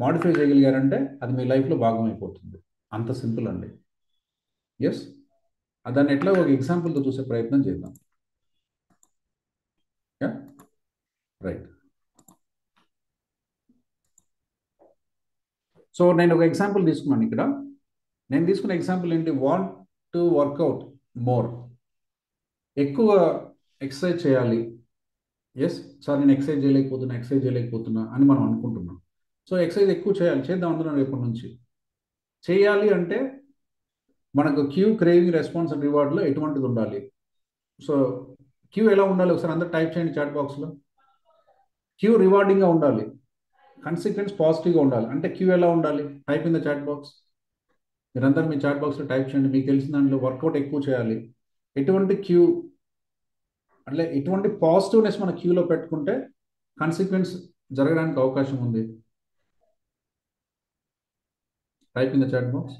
మాడిఫై చేయగలిగారంటే అది మీ లైఫ్లో భాగం అయిపోతుంది. అంత సింపుల్ అండి. ఎస్, దాన్ని ఎట్లా ఒక ఎగ్జాంపుల్తో చూసే ప్రయత్నం చేద్దాం. Yeah, right. సో నేను ఒక ఎగ్జాంపుల్ తీసుకున్నాను ఇక్కడ. నేను తీసుకున్న ఎగ్జాంపుల్ ఏంటి? Want to work out more. ఎక్కువ ఎక్సర్సైజ్ చేయాలి. ఎస్ సార్, నేను ఎక్సర్సైజ్ చేయలేకపోతున్నా అని మనం అనుకుంటున్నాం. సో ఎక్సర్సైజ్ ఎక్కువ చేయాలి, చేద్దాం అనుకున్నాను రేపటి నుంచి. చేయాలి అంటే మనకు క్యూ, క్రేవింగ్, రెస్పాన్స్ అండ్ రివార్డ్లో ఎటువంటిది ఉండాలి? సో క్యూ ఎలా ఉండాలి? ఒకసారి అందరూ టైప్ చేయండి చాట్ బాక్స్లో. క్యూ రివార్డింగ్గా ఉండాలి, కన్సిక్వెన్స్ పాజిటివ్గా ఉండాలి. అంటే క్యూ ఎలా ఉండాలి? Type in the chat box. మీరందరూ మీ చాట్ బాక్స్లో టైప్ చేయండి. మీకు తెలిసిన దాంట్లో వర్కౌట్ ఎక్కువ చేయాలి, ఎటువంటి క్యూ అంటే ఎటువంటి పాజిటివ్నెస్ మన క్యూలో పెట్టుకుంటే కన్సిక్వెన్స్ జరగడానికి అవకాశం ఉంది. Type in the chat box.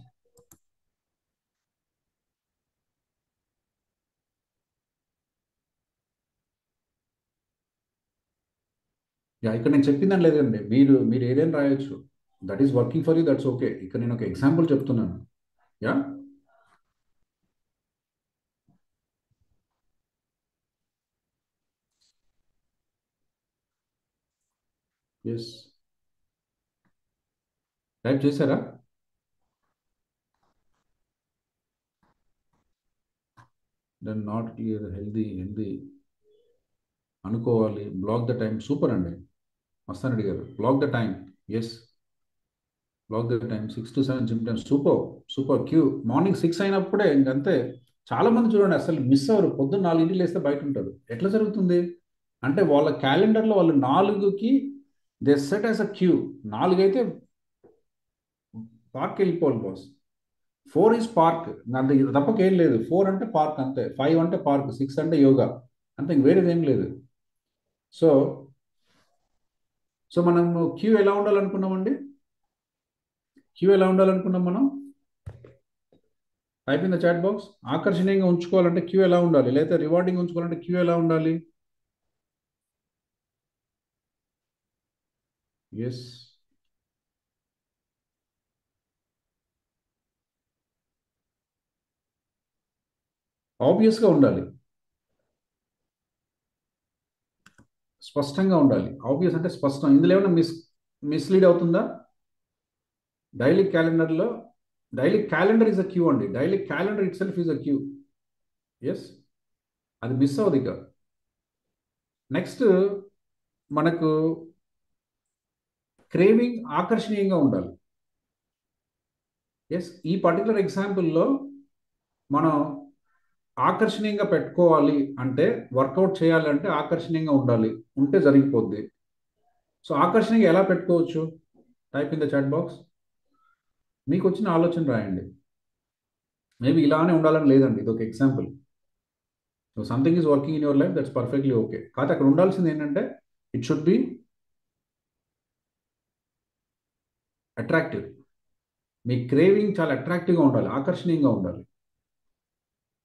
Yeah, ఇక్కడ నేను చెప్పిందని లేదండి, మీరు ఏదైనా రాయొచ్చు. That is working for you, that's okay. ఇక్కడ నేను ఒక ఎగ్జాంపుల్ చెప్తున్నాను. యా, ఎస్, టైప్ చేశారా? దెన్ నాట్ క్లియర్, హెల్దీ అనుకోవాలి. Block the time. సూపర్ అండి, మస్తాన్ గారు. Block the time. Yes, block the time 6 to 7 gym time. Super. Cue morning 6 అయినప్పుడే ఇంకంతే. చాలా మంది చూడండి అసలు మిస్ అవ్వరు. పొద్దున్న 4 లేస్తే బయట ఉంటారు. ఎట్లా జరుగుతుంది అంటే వాళ్ళ క్యాలెండర్లో వాళ్ళు 4కి they set as a cue. 4 అయితే పార్క్ వెళ్ళిపోవాలి బాస్. 4 ఈజ్ పార్క్, అంత తప్పకేం లేదు. 4 అంటే పార్క్ అంతే, 5 అంటే పార్క్, 6 అంటే యోగా, అంతే, ఇంక వేరేది ఏం లేదు. సో మనం క్యూ ఎలా ఉండాలనుకున్నామండి? క్యూ ఎలా ఉండాలనుకున్నాం మనం? Type in the chat box. ఆకర్షణీయంగా ఉంచుకోవాలంటే క్యూ ఎలా ఉండాలి? లేదా రివార్డింగ్ ఉంచుకోవాలంటే క్యూ ఎలా ఉండాలి? ఎస్, ఆబ్వియస్గా ఉండాలి, స్పష్టంగా ఉండాలి. ఆబ్వియస్ అంటే స్పష్టం. ఇందులో ఏమైనా మిస్లీడ్ అవుతుందా? Daily calendar is a cue అండి. Daily calendar itself is a cue. Yes, అది మిస్ అవ్వదు. ఇక నెక్స్ట్ మనకు క్రేవింగ్ ఆకర్షణీయంగా ఉండాలి. ఎస్, ఈ పర్టికులర్ ఎగ్జాంపుల్లో మనం ఆకర్షణీయంగా పెట్టుకోవాలి అంటే, వర్కౌట్ చేయాలి అంటే ఆకర్షణీయంగా ఉండాలి, ఉంటే జరిగిపోద్ది. సో ఆకర్షణీయంగా ఎలా పెట్టుకోవచ్చు? Type in the chat box. మీకు వచ్చిన ఆలోచన రాయండి. మేబీ ఇలానే ఉండాలని లేదండి, ఇది ఒక example. So something is working in your life, that's perfectly okay. కాదు, అక్కడ ఉండాల్సింది ఏంటంటే it should be attractive. Me craving చాలా అట్రాక్టివ్గా ఉండాలి, ఆకర్షణీయంగా ఉండాలి.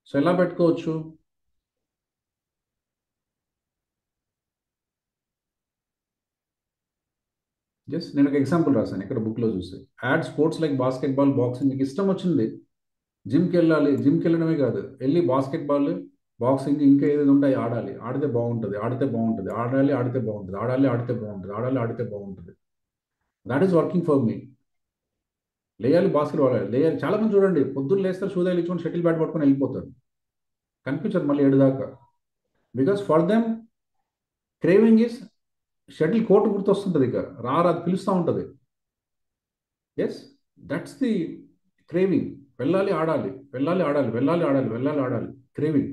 సో ఎలా పెట్టుకోవచ్చు? జస్ట్ నేను ఒక ఎగ్జాంపుల్ రాశాను ఇక్కడ బుక్లో చూసి. Add sports like basketball, boxing. మీకు ఇష్టం వచ్చింది, జిమ్కి వెళ్ళాలి, జిమ్కి వెళ్ళడమే కాదు, వెళ్ళి బాస్కెట్బాల్, బాక్సింగ్, ఇంకా ఏదైనా ఉంటాయి ఆడాలి, ఆడితే బాగుంటుంది, ఆడితే బాగుంటుంది, ఆడాలి ఆడితే బాగుంటుంది, ఆడాలి ఆడితే బాగుంటుంది, ఆడాలి ఆడితే బాగుంటుంది. That is working for me. లేయాలి, బాస్కెట్బాల్ ఆడాలి, లేయాలి. చాలా మంది చూడండి, పొద్దున్న లేస్తారు, షూదాలు ఇచ్చుకొని షటిల్ బ్యాట్ పట్టుకొని వెళ్ళిపోతారు, కనిపించదు మళ్ళీ 7 దాకా. Because for them craving is shuttle court గుర్తొస్తుంటుంది, ఇక రారా అది పిలుస్తూ ఉంటుంది. Yes, that's the craving. వెళ్ళాలి ఆడాలి, వెళ్ళాలి ఆడాలి, వెళ్ళాలి ఆడాలి, వెళ్ళాలి ఆడాలి, క్రేవింగ్.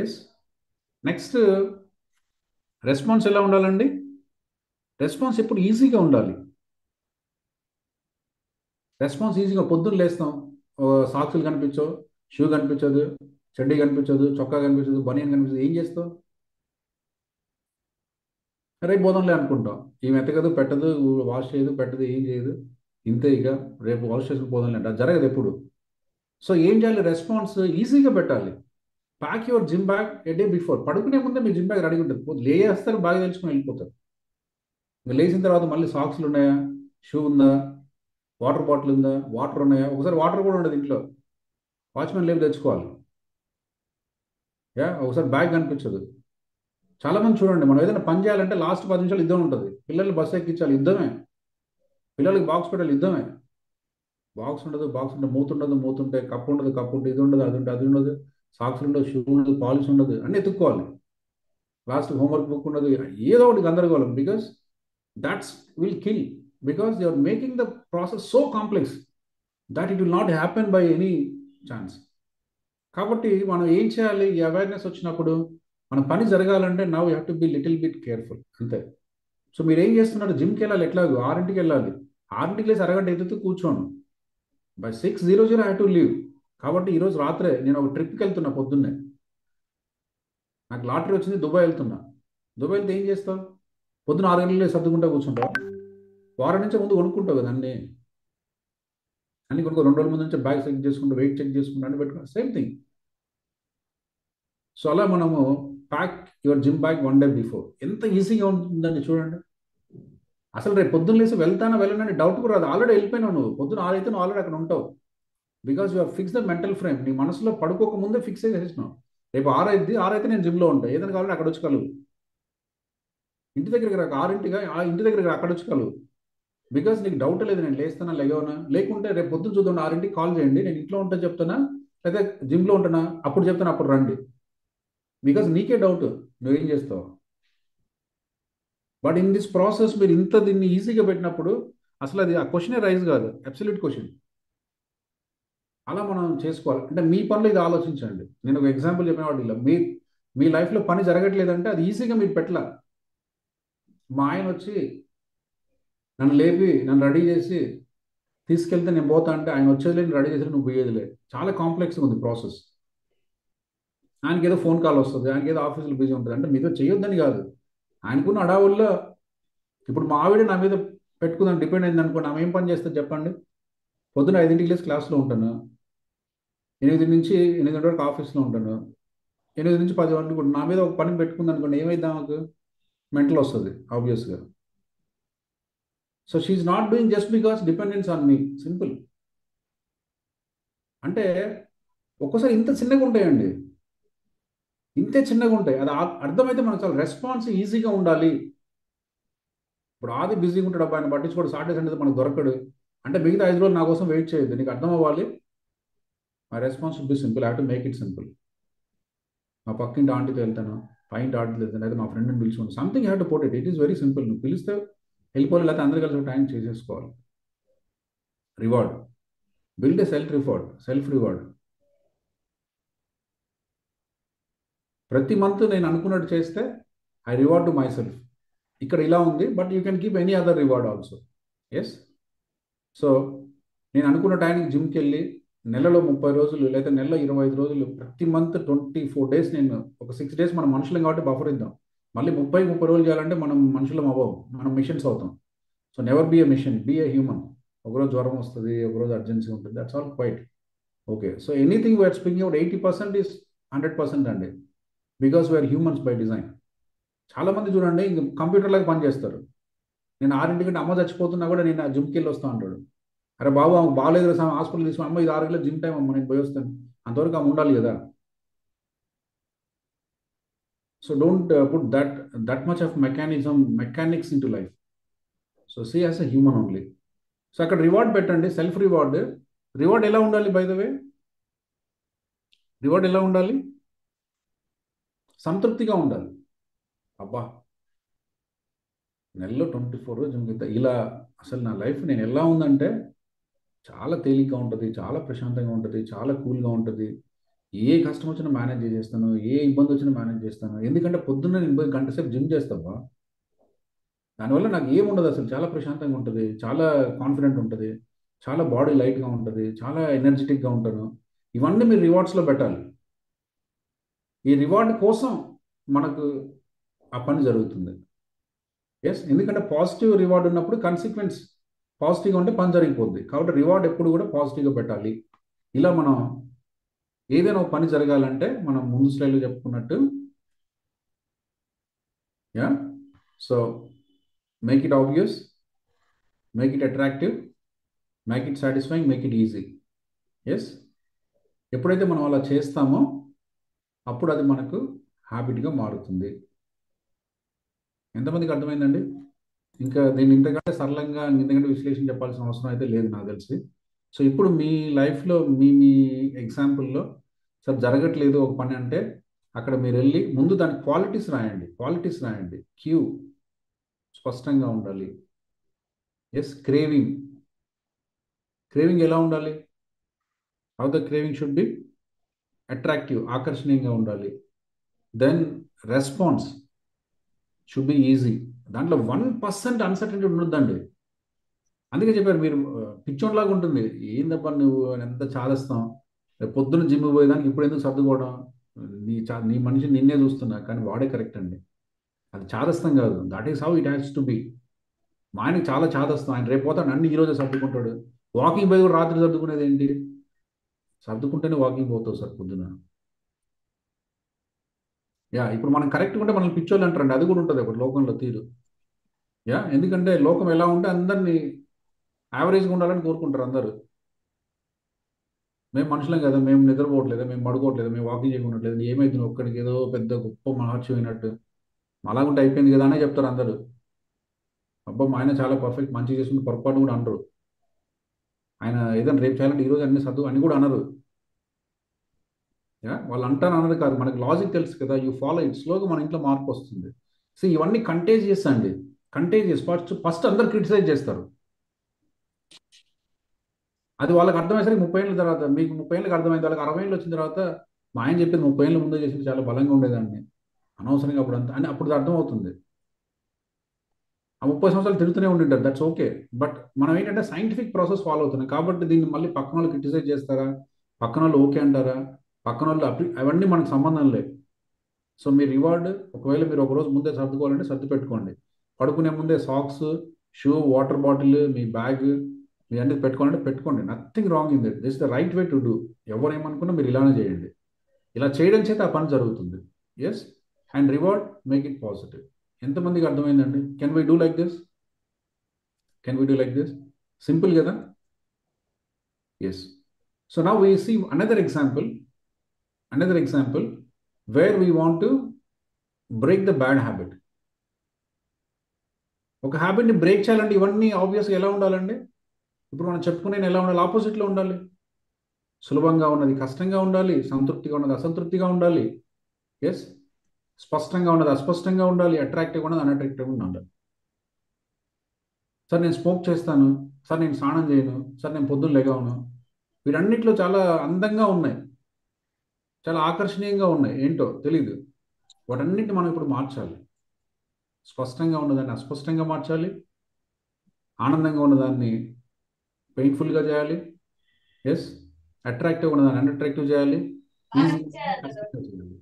ఎస్. నెక్స్ట్, రెస్పాన్స్ ఎలా ఉండాలండి? రెస్పాన్స్ ఎప్పుడు ఈజీగా ఉండాలి. రెస్పాన్స్ ఈజీగా, పొద్దున్న లేస్తాం, సాక్సులు కనిపించవు, షూ కనిపించదు, చెడ్డీ కనిపించదు, చొక్కా కనిపించదు, బనియన్ కనిపించదు, ఏం చేస్తావు? రేపు పోదాంలే అనుకుంటాం. ఈమె ఎత్తగదు, పెట్టదు, వాష్ చేయదు, పెట్టదు, ఏం చేయదు, ఇంతే, ఇక రేపు వాష్ చేసుకుని పోదాంలే అంటే అది జరగదు ఎప్పుడు. సో ఏం చేయాలి? రెస్పాన్స్ ఈజీగా పెట్టాలి. Pack your gym bag A day before. పడుకునే ముందే మీ జిమ్ బ్యాగ్ రెడీ ఉంటుంది. లేస్తారు, బాగా తెలుసుకుని వెళ్ళిపోతారు. ఇంకా లేచిన తర్వాత మళ్ళీ సాక్స్లు ఉన్నాయా, షూ ఉందా, వాటర్ బాటిల్ ఉందా, వాటర్ ఉన్నాయా? ఒకసారి వాటర్ కూడా ఉండదు ఇంట్లో, వాచ్మెన్ లేపు తెచ్చుకోవాలి. ఒకసారి బ్యాగ్ కనిపించదు. చాలామంది చూడండి, మనం ఏదైనా పని చేయాలంటే లాస్ట్ 10 నిమిషాలు యుద్ధం ఉంటుంది. పిల్లల్ని బస్సు ఎక్కించాలి, యుద్ధమే. పిల్లలకి బాక్స్ పెట్టాలి, యుద్ధమే. బాక్స్ ఉండదు, బాక్స్ ఉంటే మూత ఉండదు, మూత ఉంటే కప్పు ఉండదు, కప్పు ఉంటే ఇది ఉండదు, అది ఉంటే అది ఉండదు, సాక్స్ ఉండదు, షూ ఉండదు, పాలిష్ ఉండదు, అన్నీ ఎత్తుక్కోవాలి. లాస్ట్ హోంవర్క్ బుక్ ఉండదు, ఏదో ఒకటి గందరగోళం. Because that's will kill. Because they are making the process so complex that it will not happen by any chance. కాబట్టి మనం ఏం చేయాలి? ఈ అవేర్నెస్ వచ్చినప్పుడు మన పని జరగాలంటే now you have to be little bit careful, అంతే. సో మీరు ఏం చేస్తున్నారు? జిమ్కి వెళ్ళాలి, ఎట్లాగో 6ంటికి వెళ్ళాలి, 6ంటికి లేసి అరగంట ఎత్తుతూ కూర్చోను. By 6:00 I have to leave. కాబట్టి ఈరోజు రాత్రే నేను ఒక ట్రిప్కి వెళ్తున్నా. పొద్దున్నే నాకు లాటరీ వచ్చింది, దుబాయ్ వెళ్తున్నా. దుబాయ్ వెళ్తే ఏం చేస్తావు? పొద్దున్న 6 గంటలే సర్దుకుంటా కూర్చుంటావు. వారం నుంచి ముందు కొనుక్కుంటావు కదా అన్నీ కొనుక్కో. 2 రోజుల ముందు నుంచి బ్యాగ్ చెక్ చేసుకుంటూ, వెయిట్ చెక్ చేసుకుంటూ అన్ని పెట్టుకుంటా, సేమ్ థింగ్. సో అలా మనము pack your gym bag 1 day before. ఎంత ఈజీగా ఉంటుందండి చూడండి. అసలు రేపు పొద్దున్న లేసి వెళ్తానా వెళ్ళనని డౌట్ కూడా రాదు. ఆల్రెడీ వెళ్ళిపోయినావు నువ్వు. పొద్దున్న 6 అయితే నువ్వు ఆల్రెడీ అక్కడ ఉంటావు. Because you are fix the mental frame. నీ మనసులో పడుకోక ముందే ఫిక్స్ చేసేసినావు. రేపు 6 అయితే నేను జిమ్లో ఉంటాను, ఏదైనా కావాలంటే అక్కడ వచ్చి కలువు. ఇంటి దగ్గరికి రాక 6ంటిగా ఇంటి దగ్గరికి అక్కడ వచ్చి కలువు. బికాస్ నీకు డౌట్ లేదు, నేను లేస్తానా లేవనా. లేకుంటే రేపు పొద్దున్న చూద్దాం, 6ంటికి కాల్ చేయండి, నేను ఇంట్లో ఉంటా చెప్తానా లేదా జిమ్లో ఉంటానా, అప్పుడు చెప్తాను, అప్పుడు రండి. బికాస్ నీకే డౌట్, నువ్వేం చేస్తావు. బట్ ఇన్ దిస్ ప్రాసెస్ మీరు దీన్ని ఈజీగా పెట్టినప్పుడు అసలు అది ఆ క్వశ్చనే రైజ్ కాదు, అబ్సల్యూట్ క్వశ్చన్. అలా మనం చేసుకోవాలి. అంటే మీ పనులు ఇది ఆలోచించండి. నేను ఒక ఎగ్జాంపుల్ చెప్పినవాడు, ఇలా మీ లైఫ్లో పని జరగట్లేదంటే అది ఈజీగా మీరు పెట్టలా. మా ఆయన వచ్చి నన్ను లేపి నన్ను రెడీ చేసి తీసుకెళ్తే నేను పోతా అంటే, ఆయన వచ్చేది లేదు, రెడీ చేసి నువ్వు పోయేది లేదు. చాలా కాంప్లెక్స్గా ఉంది ప్రాసెస్. ఆయనకి ఏదో ఫోన్ కాల్ వస్తుంది, ఆయనకి ఏదో ఆఫీసులో బిజీ ఉంటుంది. అంటే మీతో చేయొద్దని కాదు, ఆయనకున్న అడావుల్లో. ఇప్పుడు మా ఆవిడ నా మీద పెట్టుకుందాం డిపెండ్ అయింది అనుకోండి, ఆమె ఏం పని చేస్తుంది చెప్పండి? పొద్దున్న 5ంటికి లేసి క్లాస్లో ఉంటాను, 8 నుంచి 8 వరకు ఆఫీస్లో ఉంటాను, 8 నుంచి 10 వరకు నా మీద ఒక పని పెట్టుకుంది అనుకోండి, ఏమైంది ఆమెకు? మెంటల్ వస్తుంది ఆబ్వియస్గా. So she's not doing just because dependence on me, simple. అంటే ఒక్కోసారి ఇంత చిన్నగా ఉంటాయండి, ఇంతే చిన్నగా ఉంటాయి. అది అర్థమైతే మనకు చాలా రెస్పాన్స్ ఈజీగా ఉండాలి. ఇప్పుడు ఆది బిజీగా ఉంటాడు, అబ్బాయిని పట్టించుకోడు, సాటర్డే సండే మనకు దొరకడు అంటే మిగతా 5 రోజులు నా కోసం వెయిట్ చేయొద్దు. నీకు అర్థం అవ్వాలి. My response should be simple, I have to make it simple. మా పక్కింటి ఆంటీతో వెళ్తాను, పాయింట్ ఆడలేదు లేదా మా ఫ్రెండ్ని పిలుచుకోండి, something have to put it. It is very simple. నువ్వు పిలిస్తే వెళ్ళిపోవాలి, లేకపోతే అందరు కలిసి టైం చేసేసుకోవాలి. Reward, build a self reward. ప్రతి మంత్ నేను అనుకున్నట్టు చేస్తే I reward to myself. ఇక్కడ ఇలా ఉంది, but you can keep any other reward also. Yes. So నేను అనుకున్న టైంకి జిమ్కి వెళ్ళి నెలలో 30 రోజులు లేదా నెలలో 25 రోజులు, ప్రతి మంత్ 24 days, నేను ఒక 6 days మనం మనుషులం కాబట్టి బఫర్ ఇద్దాం. మళ్ళీ 30 రోజులు చేయాలంటే మనం మనుషులం అవ్వం, మనం మిషన్స్ అవుతాం. So never be a machine, be a human. ఒకరోజు జ్వరం వస్తుంది, ఒకరోజు అర్జెన్సీ ఉంటుంది, that's all quite okay. So anything we are speaking out 80% is 100% అండి, because we are humans by design. చాలామంది చూడండి ఇంక కంప్యూటర్ లాగా పని చేస్తారు. నేను 6 అమ్మ చచ్చిపోతున్నా కూడా నేను ఆ జిమ్కి వెళ్ళి వస్తాను అంటాడు. అరే బాబు ఆమె బాగాలేదు హాస్పిటల్ తీసుకుని, అమ్మ ఇది 6 గంటల జిమ్ టైం అమ్మ, నేను పోయి వస్తాను. అంతవరకు ఆమె ఉండాలి కదా. So don't put that much of mechanics into life. So see as a human only. So అక్కడ రివార్డ్ పెట్టండి, సెల్ఫ్ రివార్డ్. రివార్డ్ ఎలా ఉండాలి బై ద వే? రివార్డ్ ఎలా ఉండాలి? సంతృప్తిగా ఉండాలి. అబ్బా నెలలో 24 రోజులు ఇలా అసలు నా లైఫ్ నేను ఎలా ఉందంటే చాలా తేలిగ్గా ఉంటుంది, చాలా ప్రశాంతంగా ఉంటుంది, చాలా కూల్గా ఉంటుంది. ఏ కష్టం వచ్చినా మేనేజ్ చేసేస్తాను, ఏ ఇబ్బంది వచ్చినా మేనేజ్ చేస్తాను. ఎందుకంటే పొద్దున్న నేను 1 గంట సేపు జిమ్ చేస్తావా, దానివల్ల నాకు ఏముండదు అసలు. చాలా ప్రశాంతంగా ఉంటుంది, చాలా కాన్ఫిడెంట్ ఉంటుంది, చాలా బాడీ లైట్గా ఉంటుంది, చాలా ఎనర్జెటిక్గా ఉంటాను. ఇవన్నీ మీరు రివార్డ్స్లో పెట్టాలి. ఈ రివార్డ్ కోసం మనకు ఆ పని జరుగుతుంది. ఎస్, ఎందుకంటే పాజిటివ్ రివార్డ్ ఉన్నప్పుడు కన్సిక్వెన్స్ పాజిటివ్గా ఉంటే పని జరిగిపోద్ది. కాబట్టి రివార్డ్ ఎప్పుడు కూడా పాజిటివ్గా పెట్టాలి. ఇలా మనం ఏదైనా ఒక పని జరగాలంటే మనం ముందు స్లైడ్లో చెప్పుకున్నట్టు, yeah, so make it obvious, make it attractive, make it satisfying, make it easy. Yes, ఎప్పుడైతే మనం అలా చేస్తామో అప్పుడు అది మనకు హ్యాబిట్గా మారుతుంది. ఎంతమందికి అర్థమైందండి? ఇంకా దీన్ని ఇంతకంటే సరళంగా ఇంతకంటే విశ్లేషణ చెప్పాల్సిన అవసరం అయితే లేదు నాకు తెలిసి. సో ఇప్పుడు మీ లైఫ్లో మీ ఎగ్జాంపుల్లో సార్ జరగట్లేదు ఒక పని అంటే, అక్కడ మీరు వెళ్ళి ముందు దాని క్వాలిటీస్ రాయండి. క్యూ స్పష్టంగా ఉండాలి. ఎస్, క్రేవింగ్ ఎలా ఉండాలి? How the craving should be attractive, ఆకర్షణీయంగా ఉండాలి. Then response should be easy. దాంట్లో 1% అన్సర్టనిటీ ఉండొద్దండి. అందుకే చెప్పారు మీరు పిచ్చోన్లాగా ఉంటుంది. ఏందబ్బా నువ్వు ఎంత చాదస్తాం, పొద్దున్న జిమ్ పోయేదానికి ఇప్పుడు ఎందుకు సర్దుకోవడం, నీ మనిషి నిన్నే చూస్తున్నా, కానీ వాడే కరెక్ట్ అండి. అది చాదస్తం కాదు, that is how it has to be. మా ఆయనకి చాలా చాదస్తాం, ఆయన రేపు పోతాడు అన్ని ఈరోజే సర్దుకుంటాడు. వాకింగ్ పోయి కూడా రాత్రి సర్దుకునేది ఏంటి? సర్దుకుంటేనే వాకింగ్ పోతావు సార్ పొద్దున. యా, ఇప్పుడు మనం కరెక్ట్గా ఉంటే మనల్ని పిచ్చోళ్ళు అంటారండి, అది కూడా ఉంటుంది ఒకటి లోకంలో తీరు. యా, ఎందుకంటే లోకం ఎలా ఉంటే అందరినీ యావరేజ్గా ఉండాలని కోరుకుంటారు అందరూ. మేము మనుషులం కదా, మేము నిద్రపోవట్లేదు, మేము పడుకోవట్లేదు, మేము వాకింగ్ చేయకుండట్లేదు, ఏమైంది నువ్వు ఒక్కడికి ఏదో పెద్ద గొప్ప మహర్షి అయినట్టు అలాగుంటే అయిపోయింది కదా అనే చెప్తారు అందరూ. అబ్బా మా ఆయన చాలా పర్ఫెక్ట్, మంచిగా చేసుకుంటే పొరపాటు కూడా అనరు. ఆయన ఏదైనా రేపు చేయాలంటే ఈరోజు అన్ని సర్దు అని కూడా అనరు. యా, వాళ్ళు అంటారు అన్నది కాదు, మనకి లాజిక్ తెలుసు కదా, యూ ఫాలో ఇట్. స్లోగా మన ఇంట్లో మార్పు వస్తుంది. సో ఇవన్నీ కంటేజియస్ అండి, కంటేజియస్. ఫస్ట్ అందరు క్రిటిసైజ్ చేస్తారు, అది వాళ్ళకి అర్థమయ్యేసరికి 30 ఏళ్ళ తర్వాత, మీకు 30 ఏళ్ళకి అర్థమైంది, వాళ్ళకి 60 ఏళ్ళు వచ్చిన తర్వాత మా ఆయన చెప్పింది 30 ఏళ్ళ ముందే చేసింది చాలా బలంగా ఉండేదాన్ని, అనవసరంగా అప్పుడు అంత అని అప్పుడు అర్థమవుతుంది. ఆ 30 సంవత్సరాలు తిరుగుతూనే ఉండింటారు, దట్స్ ఓకే. బట్ మనం ఏంటంటే సైంటిఫిక్ ప్రాసెస్ ఫాలో అవుతున్నాం కాబట్టి దీన్ని మళ్ళీ పక్కన వాళ్ళు క్రిటిసైజ్ చేస్తారా, పక్కన వాళ్ళు ఓకే అంటారా, పక్కన వాళ్ళు అవన్నీ మనకు సంబంధం లేదు. సో మీ రివార్డ్, ఒకవేళ మీరు ఒకరోజు ముందే సర్దుకోవాలంటే సర్దు పెట్టుకోండి. పడుకునే ముందే సాక్స్, షూ, వాటర్ బాటిల్, మీ బ్యాగ్, మీ అన్ని పెట్టుకోవాలంటే పెట్టుకోండి. Nothing wrong in that, this the right way to do. ఎవరు ఏమనుకున్నా మీరు ఇలానే చేయండి. ఇలా చేయడం చేత ఆ పని జరుగుతుంది. Yes, and reward, make it positive. ఎంతమందికి అర్థమైందండి? Can we do like this? Simple కదా. Yes. So now we see another example where we want to break the bad habit. ఒక హ్యాబిట్ని బ్రేక్ చేయాలంటే ఇవన్నీ ఆబ్వియస్గా ఎలా ఉండాలండి? ఇప్పుడు మనం చెప్పుకునే ఎలా ఉండాలి? ఆపోజిట్లో ఉండాలి. సులభంగా ఉన్నది కష్టంగా ఉండాలి, సంతృప్తిగా ఉన్నది అసంతృప్తిగా ఉండాలి. ఎస్, స్పష్టంగా ఉన్నది అస్పష్టంగా ఉండాలి, అట్రాక్టివ్గా ఉన్నది అన్అట్రాక్టివ్గా ఉండాలి. సార్ నేను స్మోక్ చేస్తాను, సార్ నేను స్నానం చేయను, సార్ నేను పొద్దున్న లెగవను, వీటన్నిటిలో చాలా అందంగా ఉన్నాయి, చాలా ఆకర్షణీయంగా ఉన్నాయి, ఏంటో తెలీదు. వాటన్నిటిని మనం ఇప్పుడు మార్చాలి. స్పష్టంగా ఉన్నదాన్ని అస్పష్టంగా మార్చాలి, ఆనందంగా ఉన్నదాన్ని పెయిన్ఫుల్గా చేయాలి, ఎస్, అట్రాక్టివ్గా ఉన్నదాన్ని అన్అట్రాక్టివ్ చేయాలి, ఈజీగా కష్టంగా చేయాలి.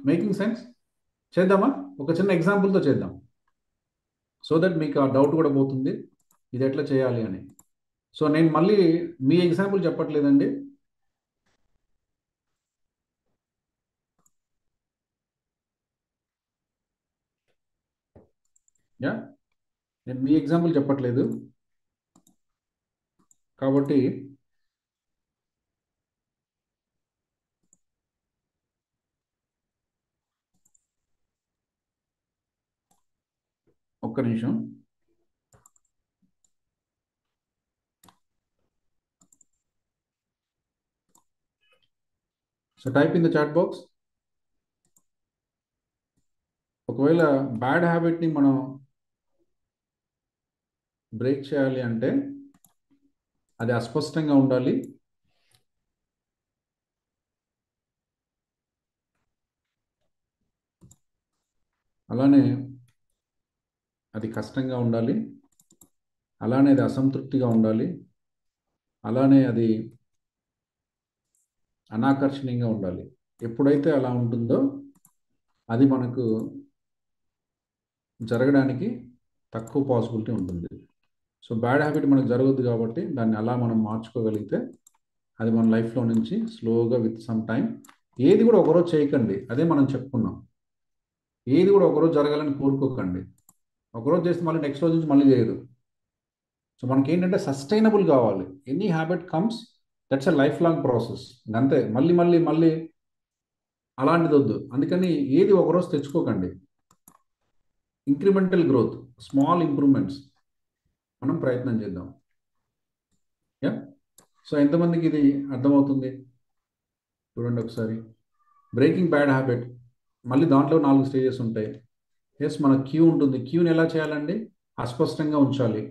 Making sense? చేద్దామా? ఒక చిన్న ఎగ్జాంపుల్తో చేద్దాం, సో దట్ మీకు ఆ డౌట్ కూడా పోతుంది ఇది ఎట్లా చేయాలి అని. సో నేను మళ్ళీ మీ ఎగ్జాంపుల్ చెప్పట్లేదండి, యా, నేను మీ ఎగ్జాంపుల్ చెప్పట్లేదు. కాబట్టి ఒక్క నిమిషం. So type in the chat box. ఒకవేళ బ్యాడ్ హ్యాబిట్ని మనం బ్రేక్ చేయాలి అంటే అది అస్పష్టంగా ఉండాలి, అలానే అది కష్టంగా ఉండాలి, అలానే అది అసంతృప్తిగా ఉండాలి, అలానే అది అనాకర్షణీయంగా ఉండాలి. ఎప్పుడైతే అలా ఉంటుందో అది మనకు జరగడానికి తక్కువ పాసిబిలిటీ ఉంటుంది. సో బ్యాడ్ హ్యాబిట్ మనకు జరగదు కాబట్టి దాన్ని అలా మనం మార్చుకోగలిగితే అది మన లైఫ్లో నుంచి స్లోగా విత్ సమ్ టైం, ఏది కూడా ఒకరోజు చేయకండి, అదే మనం చెప్పుకున్నాం. ఏది కూడా ఒకరోజు జరగాలని కోరుకోకండి, ఒకరోజు చేస్తే మళ్ళీ నెక్స్ట్ రోజు నుంచి మళ్ళీ చేయరు. సో మనకి ఏంటంటే సస్టైనబుల్ కావాలి. Any habit comes, that's a life long process, అంతే. మళ్ళీ మళ్ళీ మళ్ళీ అలాంటిది వద్దు. అందుకని ఏది ఒకరోజు తెచ్చుకోకండి. ఇంక్రిమెంటల్ గ్రోత్, స్మాల్ ఇంప్రూవ్మెంట్స్ మనం ప్రయత్నం చేద్దాం. యా, సో ఎంతమందికి ఇది అర్థమవుతుంది చూడండి ఒకసారి. బ్రేకింగ్ బ్యాడ్ హ్యాబిట్, మళ్ళీ దాంట్లో 4 స్టేజెస్ ఉంటాయి. ఎస్, మన క్యూ ఉంటుంది. క్యూని ఎలా చేయాలండి? అస్పష్టంగా ఉంచాలి.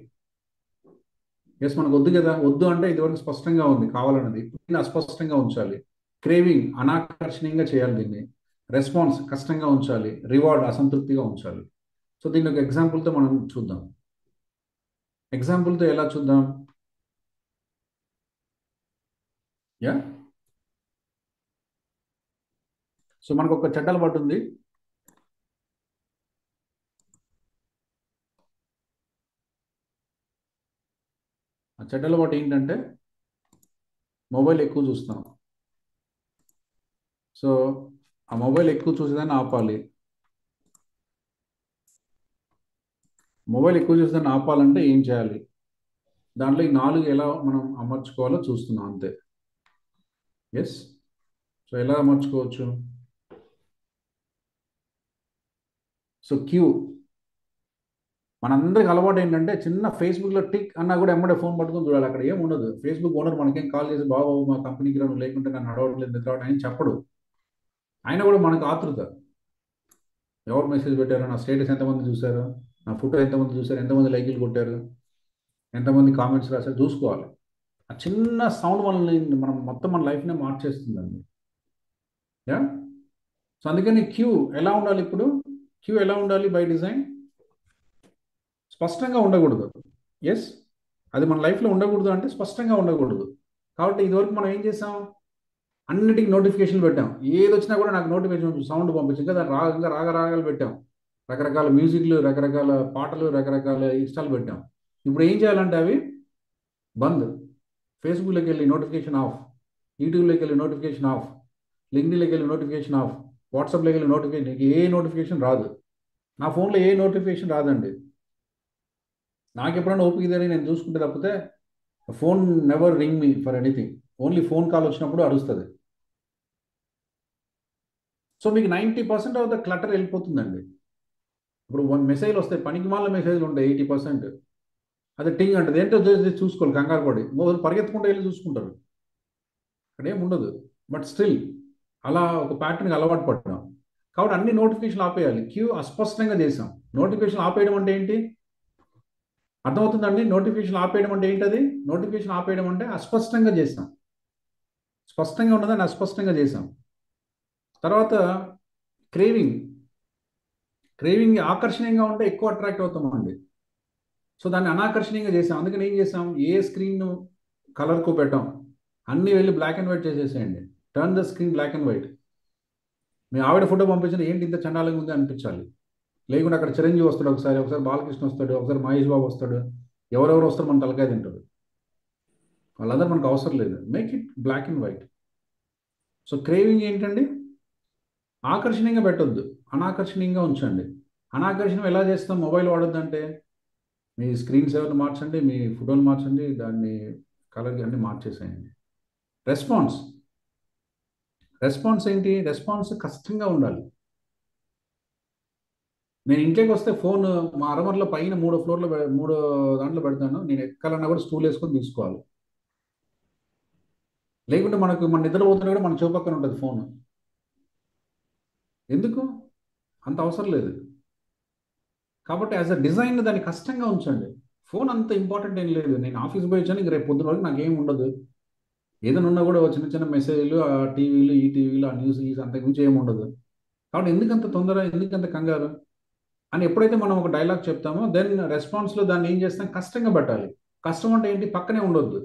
ఎస్, మనకు వద్దు కదా, వద్దు అంటే ఇదివరకు స్పష్టంగా ఉంది కావాలన్నది, దీన్ని అస్పష్టంగా ఉంచాలి. క్రేవింగ్ అనాకర్షణీయంగా చేయాలి, దీన్ని రెస్పాన్స్ కష్టంగా ఉంచాలి, రివార్డ్ అసంతృప్తిగా ఉంచాలి. సో దీన్ని ఒక ఎగ్జాంపుల్తో మనం చూద్దాం. ఎగ్జాంపుల్తో ఎలా చూద్దాం? యా, సో మనకు ఒక చెడ్డ అలవాటు ఉంది. ఆ చెడ్డ అలవాటు ఏంటంటే మొబైల్ ఎక్కువ చూస్తాం. సో ఆ మొబైల్ ఎక్కువ చూసేదాన్ని ఆపాలి. మొబైల్ ఎక్కువ చూసేదాన్ని ఆపాలంటే ఏం చేయాలి? దాంట్లో ఈ 4 ఎలా మనం అమర్చుకోవాలో చూస్తున్నాం, అంతే. ఎస్, సో ఎలా అమర్చుకోవచ్చు? సో క్యూ, మనందరికి అలవాటు ఏంటంటే చిన్న ఫేస్బుక్లో టిక్ అన్నా కూడా ఎమ్మడే ఫోన్ పట్టుకొని చూడాలి, అక్కడ ఏం ఉండదు. ఫేస్బుక్ ఓనర్ మనకేం కాల్ చేసి బాబు మా కంపెనీకి రాను లేకుంటే నన్ను అడవట్లేదు నిద్ర ఆయన చెప్పడు. ఆయన కూడా మనకు ఆతృత, ఎవరు మెసేజ్ పెట్టారు, నా స్టేటస్ ఎంతమంది చూశారు, నా ఫోటో ఎంతమంది చూశారు, ఎంతమంది లైకులు కొట్టారు, ఎంతమంది కామెంట్స్ రాశారు చూసుకోవాలి. ఆ చిన్న సౌండ్ మనల్ని మనం మొత్తం మన లైఫ్నే మార్చేస్తుందండి. యా, సో అందుకని క్యూ ఎలా ఉండాలి? ఇప్పుడు క్యూ ఎలా ఉండాలి? బై డిజైన్ స్పష్టంగా ఉండకూడదు. ఎస్, అది మన లైఫ్లో ఉండకూడదు అంటే స్పష్టంగా ఉండకూడదు. కాబట్టి ఇదివరకు మనం ఏం చేసాం? అన్నిటికీ నోటిఫికేషన్లు పెట్టాం. ఏది వచ్చినా కూడా నాకు నోటిఫికేషన్ సౌండ్ పంపించాం కదా, రాగంగా రాగరాగాలు పెట్టాం, రకరకాల మ్యూజిక్లు, రకరకాల పాటలు, రకరకాల ఇష్టాలు పెట్టాం. ఇప్పుడు ఏం చేయాలంటే అవి బంద్. ఫేస్బుక్లోకి వెళ్ళి నోటిఫికేషన్ ఆఫ్, యూట్యూబ్లోకి వెళ్ళి నోటిఫికేషన్ ఆఫ్, లింక్డ్ఇన్లోకి వెళ్ళి నోటిఫికేషన్ ఆఫ్, వాట్సాప్లోకి వెళ్ళి నోటిఫికేషన్, ఏ నోటిఫికేషన్ రాదు. నా ఫోన్లో ఏ నోటిఫికేషన్ రాదండి. నాకు ఎప్పుడైనా ఓపిక ఇదని నేను చూసుకుంటే తప్పితే phone never ring me for anything. Only phone call వచ్చినప్పుడు అరుస్తుంది. సో మీకు 90% ఆఫ్ ద క్లటర్ వెళ్ళిపోతుందండి. ఇప్పుడు 1 మెసేజ్ వస్తాయి, పనికి మాల మెసేజ్లు ఉంటాయి 80%. అది టింగ్ అంటది, ఏంటో చూసుకోవాలి, కంగారు పడి మొదలు పరిగెత్తుకుంటూ వెళ్ళి చూసుకుంటారు, అక్కడ ఏమి ఉండదు. బట్ స్టిల్ అలా ఒక ప్యాటర్న్కి అలవాటు పడ్డాం. కాబట్టి అన్ని నోటిఫికేషన్ ఆపేయాలి. క్యూ అస్పష్టంగా చేసాం. నోటిఫికేషన్ ఆపేయడం అంటే ఏంటి? అర్థమవుతుందండి? నోటిఫికేషన్ ఆపేయడం అంటే ఏంటది? నోటిఫికేషన్ ఆపేయడం అంటే అస్పష్టంగా చేసాం. స్పష్టంగా ఉన్నదాన్ని అస్పష్టంగా చేసాం. తర్వాత క్రేవింగ్ ఆకర్షణీయంగా ఉంటే ఎక్కువ అట్రాక్ట్ అవుతామండి. సో దాన్ని అనాకర్షణీయంగా చేసాం. అందుకని ఏం చేసాం? ఏ స్క్రీన్ కలర్కు పెట్టాం, అన్నీ వెళ్ళి బ్లాక్ అండ్ వైట్ చేసేసేయండి. Turn the screen black and white. మీ ఆవిడ ఫోటో పంపించిన ఏంటి ఇంత చండాలంగా ఉంది అనిపించాలి. లేకుంటే అక్కడ చిరంజీవి వస్తాడు, ఒకసారి బాలకృష్ణ వస్తాడు, ఒకసారి మహేష్ బాబు వస్తాడు, ఎవరెవరు వస్తారు మన తలకాయ తింటారు. వాళ్ళందరూ మనకు అవసరం లేదు. Make it black and white. So craving ఏంటండి? ఆకర్షణీయంగా పెట్టొద్దు, అనాకర్షణీయంగా ఉంచండి. అనాకర్షణీయం ఎలా చేస్తాం? మొబైల్ వాడొద్దంటే మీ స్క్రీన్ సేవర్ని మార్చండి, మీ ఫోటోలు మార్చండి, దాన్ని కలర్ అన్ని మార్చేసేయండి. రెస్పాన్స్ ఏంటి? రెస్పాన్స్ కష్టంగా ఉండాలి. నేను ఇంట్లోకి వస్తే ఫోన్ మా అరమరలో పైన 3 దాంట్లో పెడతాను. నేను ఎక్కాలన్నా కూడా స్టూల్ వేసుకొని తీసుకోవాలి. లేకుంటే మన నిద్రపోతున్నా కూడా మన చూపక్కన ఉంటుంది ఫోన్. ఎందుకు? అంత అవసరం లేదు. కాబట్టి యాజ్ అ డిజైన్ దాన్ని కష్టంగా ఉంచండి. ఫోన్ అంత ఇంపార్టెంట్ ఏం లేదు. నేను ఆఫీస్ పోయి వచ్చాను, ఇంక రేపు పొద్దున వరకు నాకేం ఉండదు. ఏదైనా ఉన్నా కూడా చిన్న చిన్న మెసేజ్లు, ఆ టీవీలు, ఈ టీవీలు, ఆ న్యూస్ అంత గురించి ఏమి ఉండదు. కాబట్టి ఎందుకంత తొందర, ఎందుకంత కంగారు అని ఎప్పుడైతే మనం ఒక డైలాగ్ చెప్తామో దెన్ రెస్పాన్స్లో దాన్ని ఏం చేస్తాం? కష్టంగా పెట్టాలి. కష్టం అంటే ఏంటి? పక్కనే ఉండొద్దు.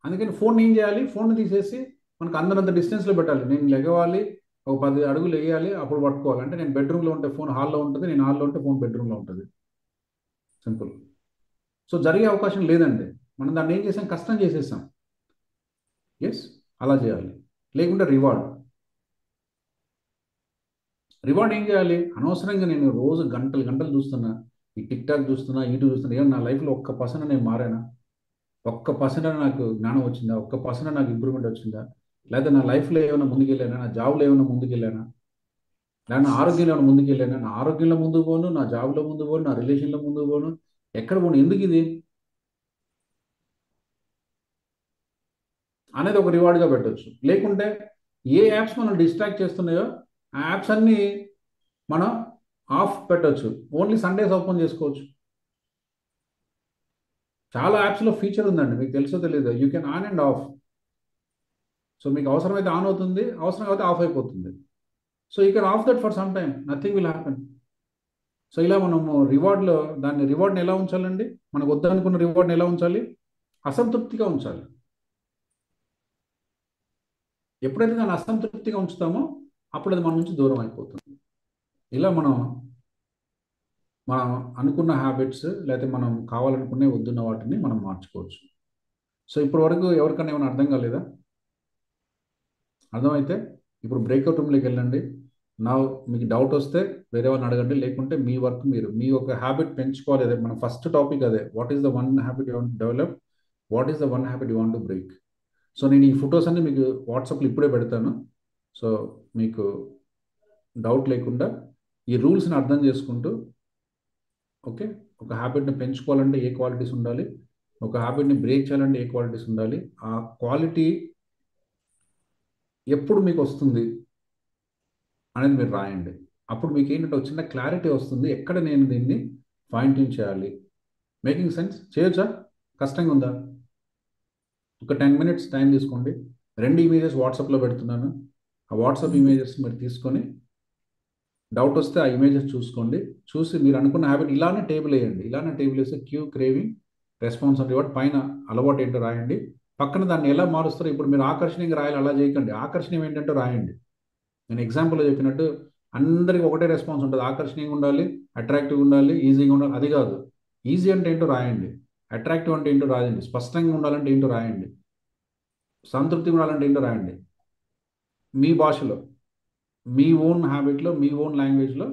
అందుకని ఫోన్ ఏం చేయాలి? ఫోన్ తీసేసి మనకు అందరంత డిస్టెన్స్లో పెట్టాలి. నేను లెగవాలి, ఒక 10 అడుగులు వేయాలి, అప్పుడు పట్టుకోవాలి. అంటే నేను బెడ్రూమ్లో ఉంటే ఫోన్ హాల్లో ఉంటుంది, నేను హాల్లో ఉంటే ఫోన్ బెడ్రూమ్లో ఉంటుంది. సింపుల్. సో జరిగే అవకాశం లేదండి. మనం దాన్ని ఏం చేసాం? కష్టం చేసేసాం. ఎస్, అలా చేయాలి. లేకుంటే రివార్డ్ ఏం చేయాలి? అనవసరంగా నేను రోజు గంటలు చూస్తున్నా, ఈ టిక్ టాక్ చూస్తున్నా, యూట్యూబ్ చూస్తున్నా, ఏమన్నా నా లైఫ్లో 1% నేను మారానా? 1% నాకు జ్ఞానం వచ్చిందా? 1% నాకు ఇంప్రూవ్మెంట్ వచ్చిందా? లేదా నా లైఫ్లో ఏమైనా ముందుకెళ్ళానా? నా జాబ్లో ఏమైనా ముందుకెళ్ళానా? లేదా నా ఆరోగ్యంలో ఏమైనా ముందుకెళ్ళానా? నా ఆరోగ్యంలో ముందుకు పోను, నా జాబ్లో ముందుకు పోను, నా రిలేషన్లో ముందుకు పోను, ఎక్కడ పోను? ఎందుకు ఇది అనేది ఒక రివార్డ్గా పెట్టవచ్చు. లేకుంటే ఏ యాప్స్ మనం డిస్ట్రాక్ట్ చేస్తున్నాయో ఆ యాప్స్ అన్నీ మనం ఆఫ్ పెట్టవచ్చు. ఓన్లీ సండేస్ ఓపెన్ చేసుకోవచ్చు. చాలా యాప్స్లో ఫీచర్ ఉందండి, మీకు తెలుసో తెలియదు. You can on and of. So మీకు అవసరమైతే ఆన్ అవుతుంది, అవసరం అయితే ఆఫ్ అయిపోతుంది. So you can of that for some time, nothing will happen. So ఇలా మనము రివార్డ్ని ఎలా ఉంచాలండి? మనకు వద్దనుకున్న రివార్డ్ని ఎలా ఉంచాలి? అసంతృప్తిగా ఉంచాలి. ఎప్పుడైతే దాన్ని అసంతృప్తిగా ఉంచుతామో అప్పుడు అది మన నుంచి దూరం అయిపోతుంది. ఇలా మనం అనుకున్న హ్యాబిట్స్, లేకపోతే మనం కావాలనుకునే వద్దున్న వాటిని మనం మార్చుకోవచ్చు. సో ఇప్పటి వరకు ఎవరికైనా ఏమైనా అర్థం కాలేదా? అర్థమైతే ఇప్పుడు బ్రేక్అవుట్ రూమ్లోకి వెళ్ళండి. మీకు డౌట్ వస్తే వేరే వాళ్ళని అడగండి. లేకుంటే మీ వర్క్ మీ ఒక హ్యాబిట్ పెంచుకోవాలి. అదే మన ఫస్ట్ టాపిక్ అదే. What is the one habit you want develop? What is the one habit you want to break? So నేను ఈ ఫొటోస్ అన్ని మీకు వాట్సాప్లో ఇప్పుడే పెడతాను. సో మీకు డౌట్ లేకుండా ఈ రూల్స్ని అర్థం చేసుకుంటూ, ఓకే, ఒక హ్యాబిట్ని పెంచుకోవాలంటే ఏ క్వాలిటీస్ ఉండాలి, ఒక హ్యాబిట్ని బ్రేక్ చేయాలంటే ఏ క్వాలిటీస్ ఉండాలి, ఆ క్వాలిటీ ఎప్పుడు మీకు వస్తుంది అనేది మీరు రాయండి. అప్పుడు మీకు ఏంటంటే ఒక చిన్న క్లారిటీ వస్తుంది, ఎక్కడ నేను దీన్ని ఫైన్ ట్యూన్ చేయాలి. Making sense? చేయొచ్చా? కష్టంగా ఉందా? ఒక 10 minutes టైం తీసుకోండి. 2 ఇమేజెస్ వాట్సాప్లో పెడుతున్నాను. ఆ వాట్సాప్ ఇమేజెస్ మీరు తీసుకొని డౌట్ వస్తే ఆ ఇమేజెస్ చూసి మీరు అనుకున్న హ్యాబిట్ ఇలానే టేబుల్ వేయండి. ఇలానే టేబుల్ వేస్తే cue, craving, response and reward, పైన అలవాటు ఏంటో రాయండి. పక్కన దాన్ని ఎలా మారుస్తారో, ఇప్పుడు మీరు ఆకర్షణీయంగా రాయాలి, అలా చేయకండి. ఆకర్షణీయం ఏంటంటే రాయండి. నేను ఎగ్జాంపుల్లో చెప్పినట్టు అందరికీ ఒకటే రెస్పాన్స్ ఉంటుంది. ఆకర్షణీయంగా ఉండాలి, అట్రాక్టివ్గా ఉండాలి, ఈజీగా ఉండాలి, అది కాదు. ఈజీ అంటే ఏంటో రాయండి, అట్రాక్టివ్ అంటే ఏంటో రాయండి, స్పష్టంగా ఉండాలంటే ఏంటో రాయండి, సంతృప్తిగా ఉండాలంటే ఏంటో రాయండి. మీ భాషలో, మీ ఓన్ హ్యాబిట్లో, మీ ఓన్ లాంగ్వేజ్లో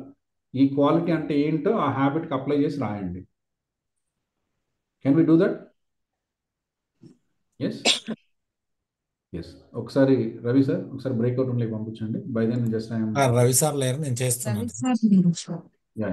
ఈ క్వాలిటీ అంటే ఏంటో ఆ హ్యాబిట్కి అప్లై చేసి రాయండి. Can we do that? Yes. ఒకసారి రవి సార్, ఒకసారి బ్రేక్అవుట్ రూమ్లోకి పంపించండి. By then just Ravi sir లేరు, నేను చేస్తున్నాను. Ravi sir, మీరు. యా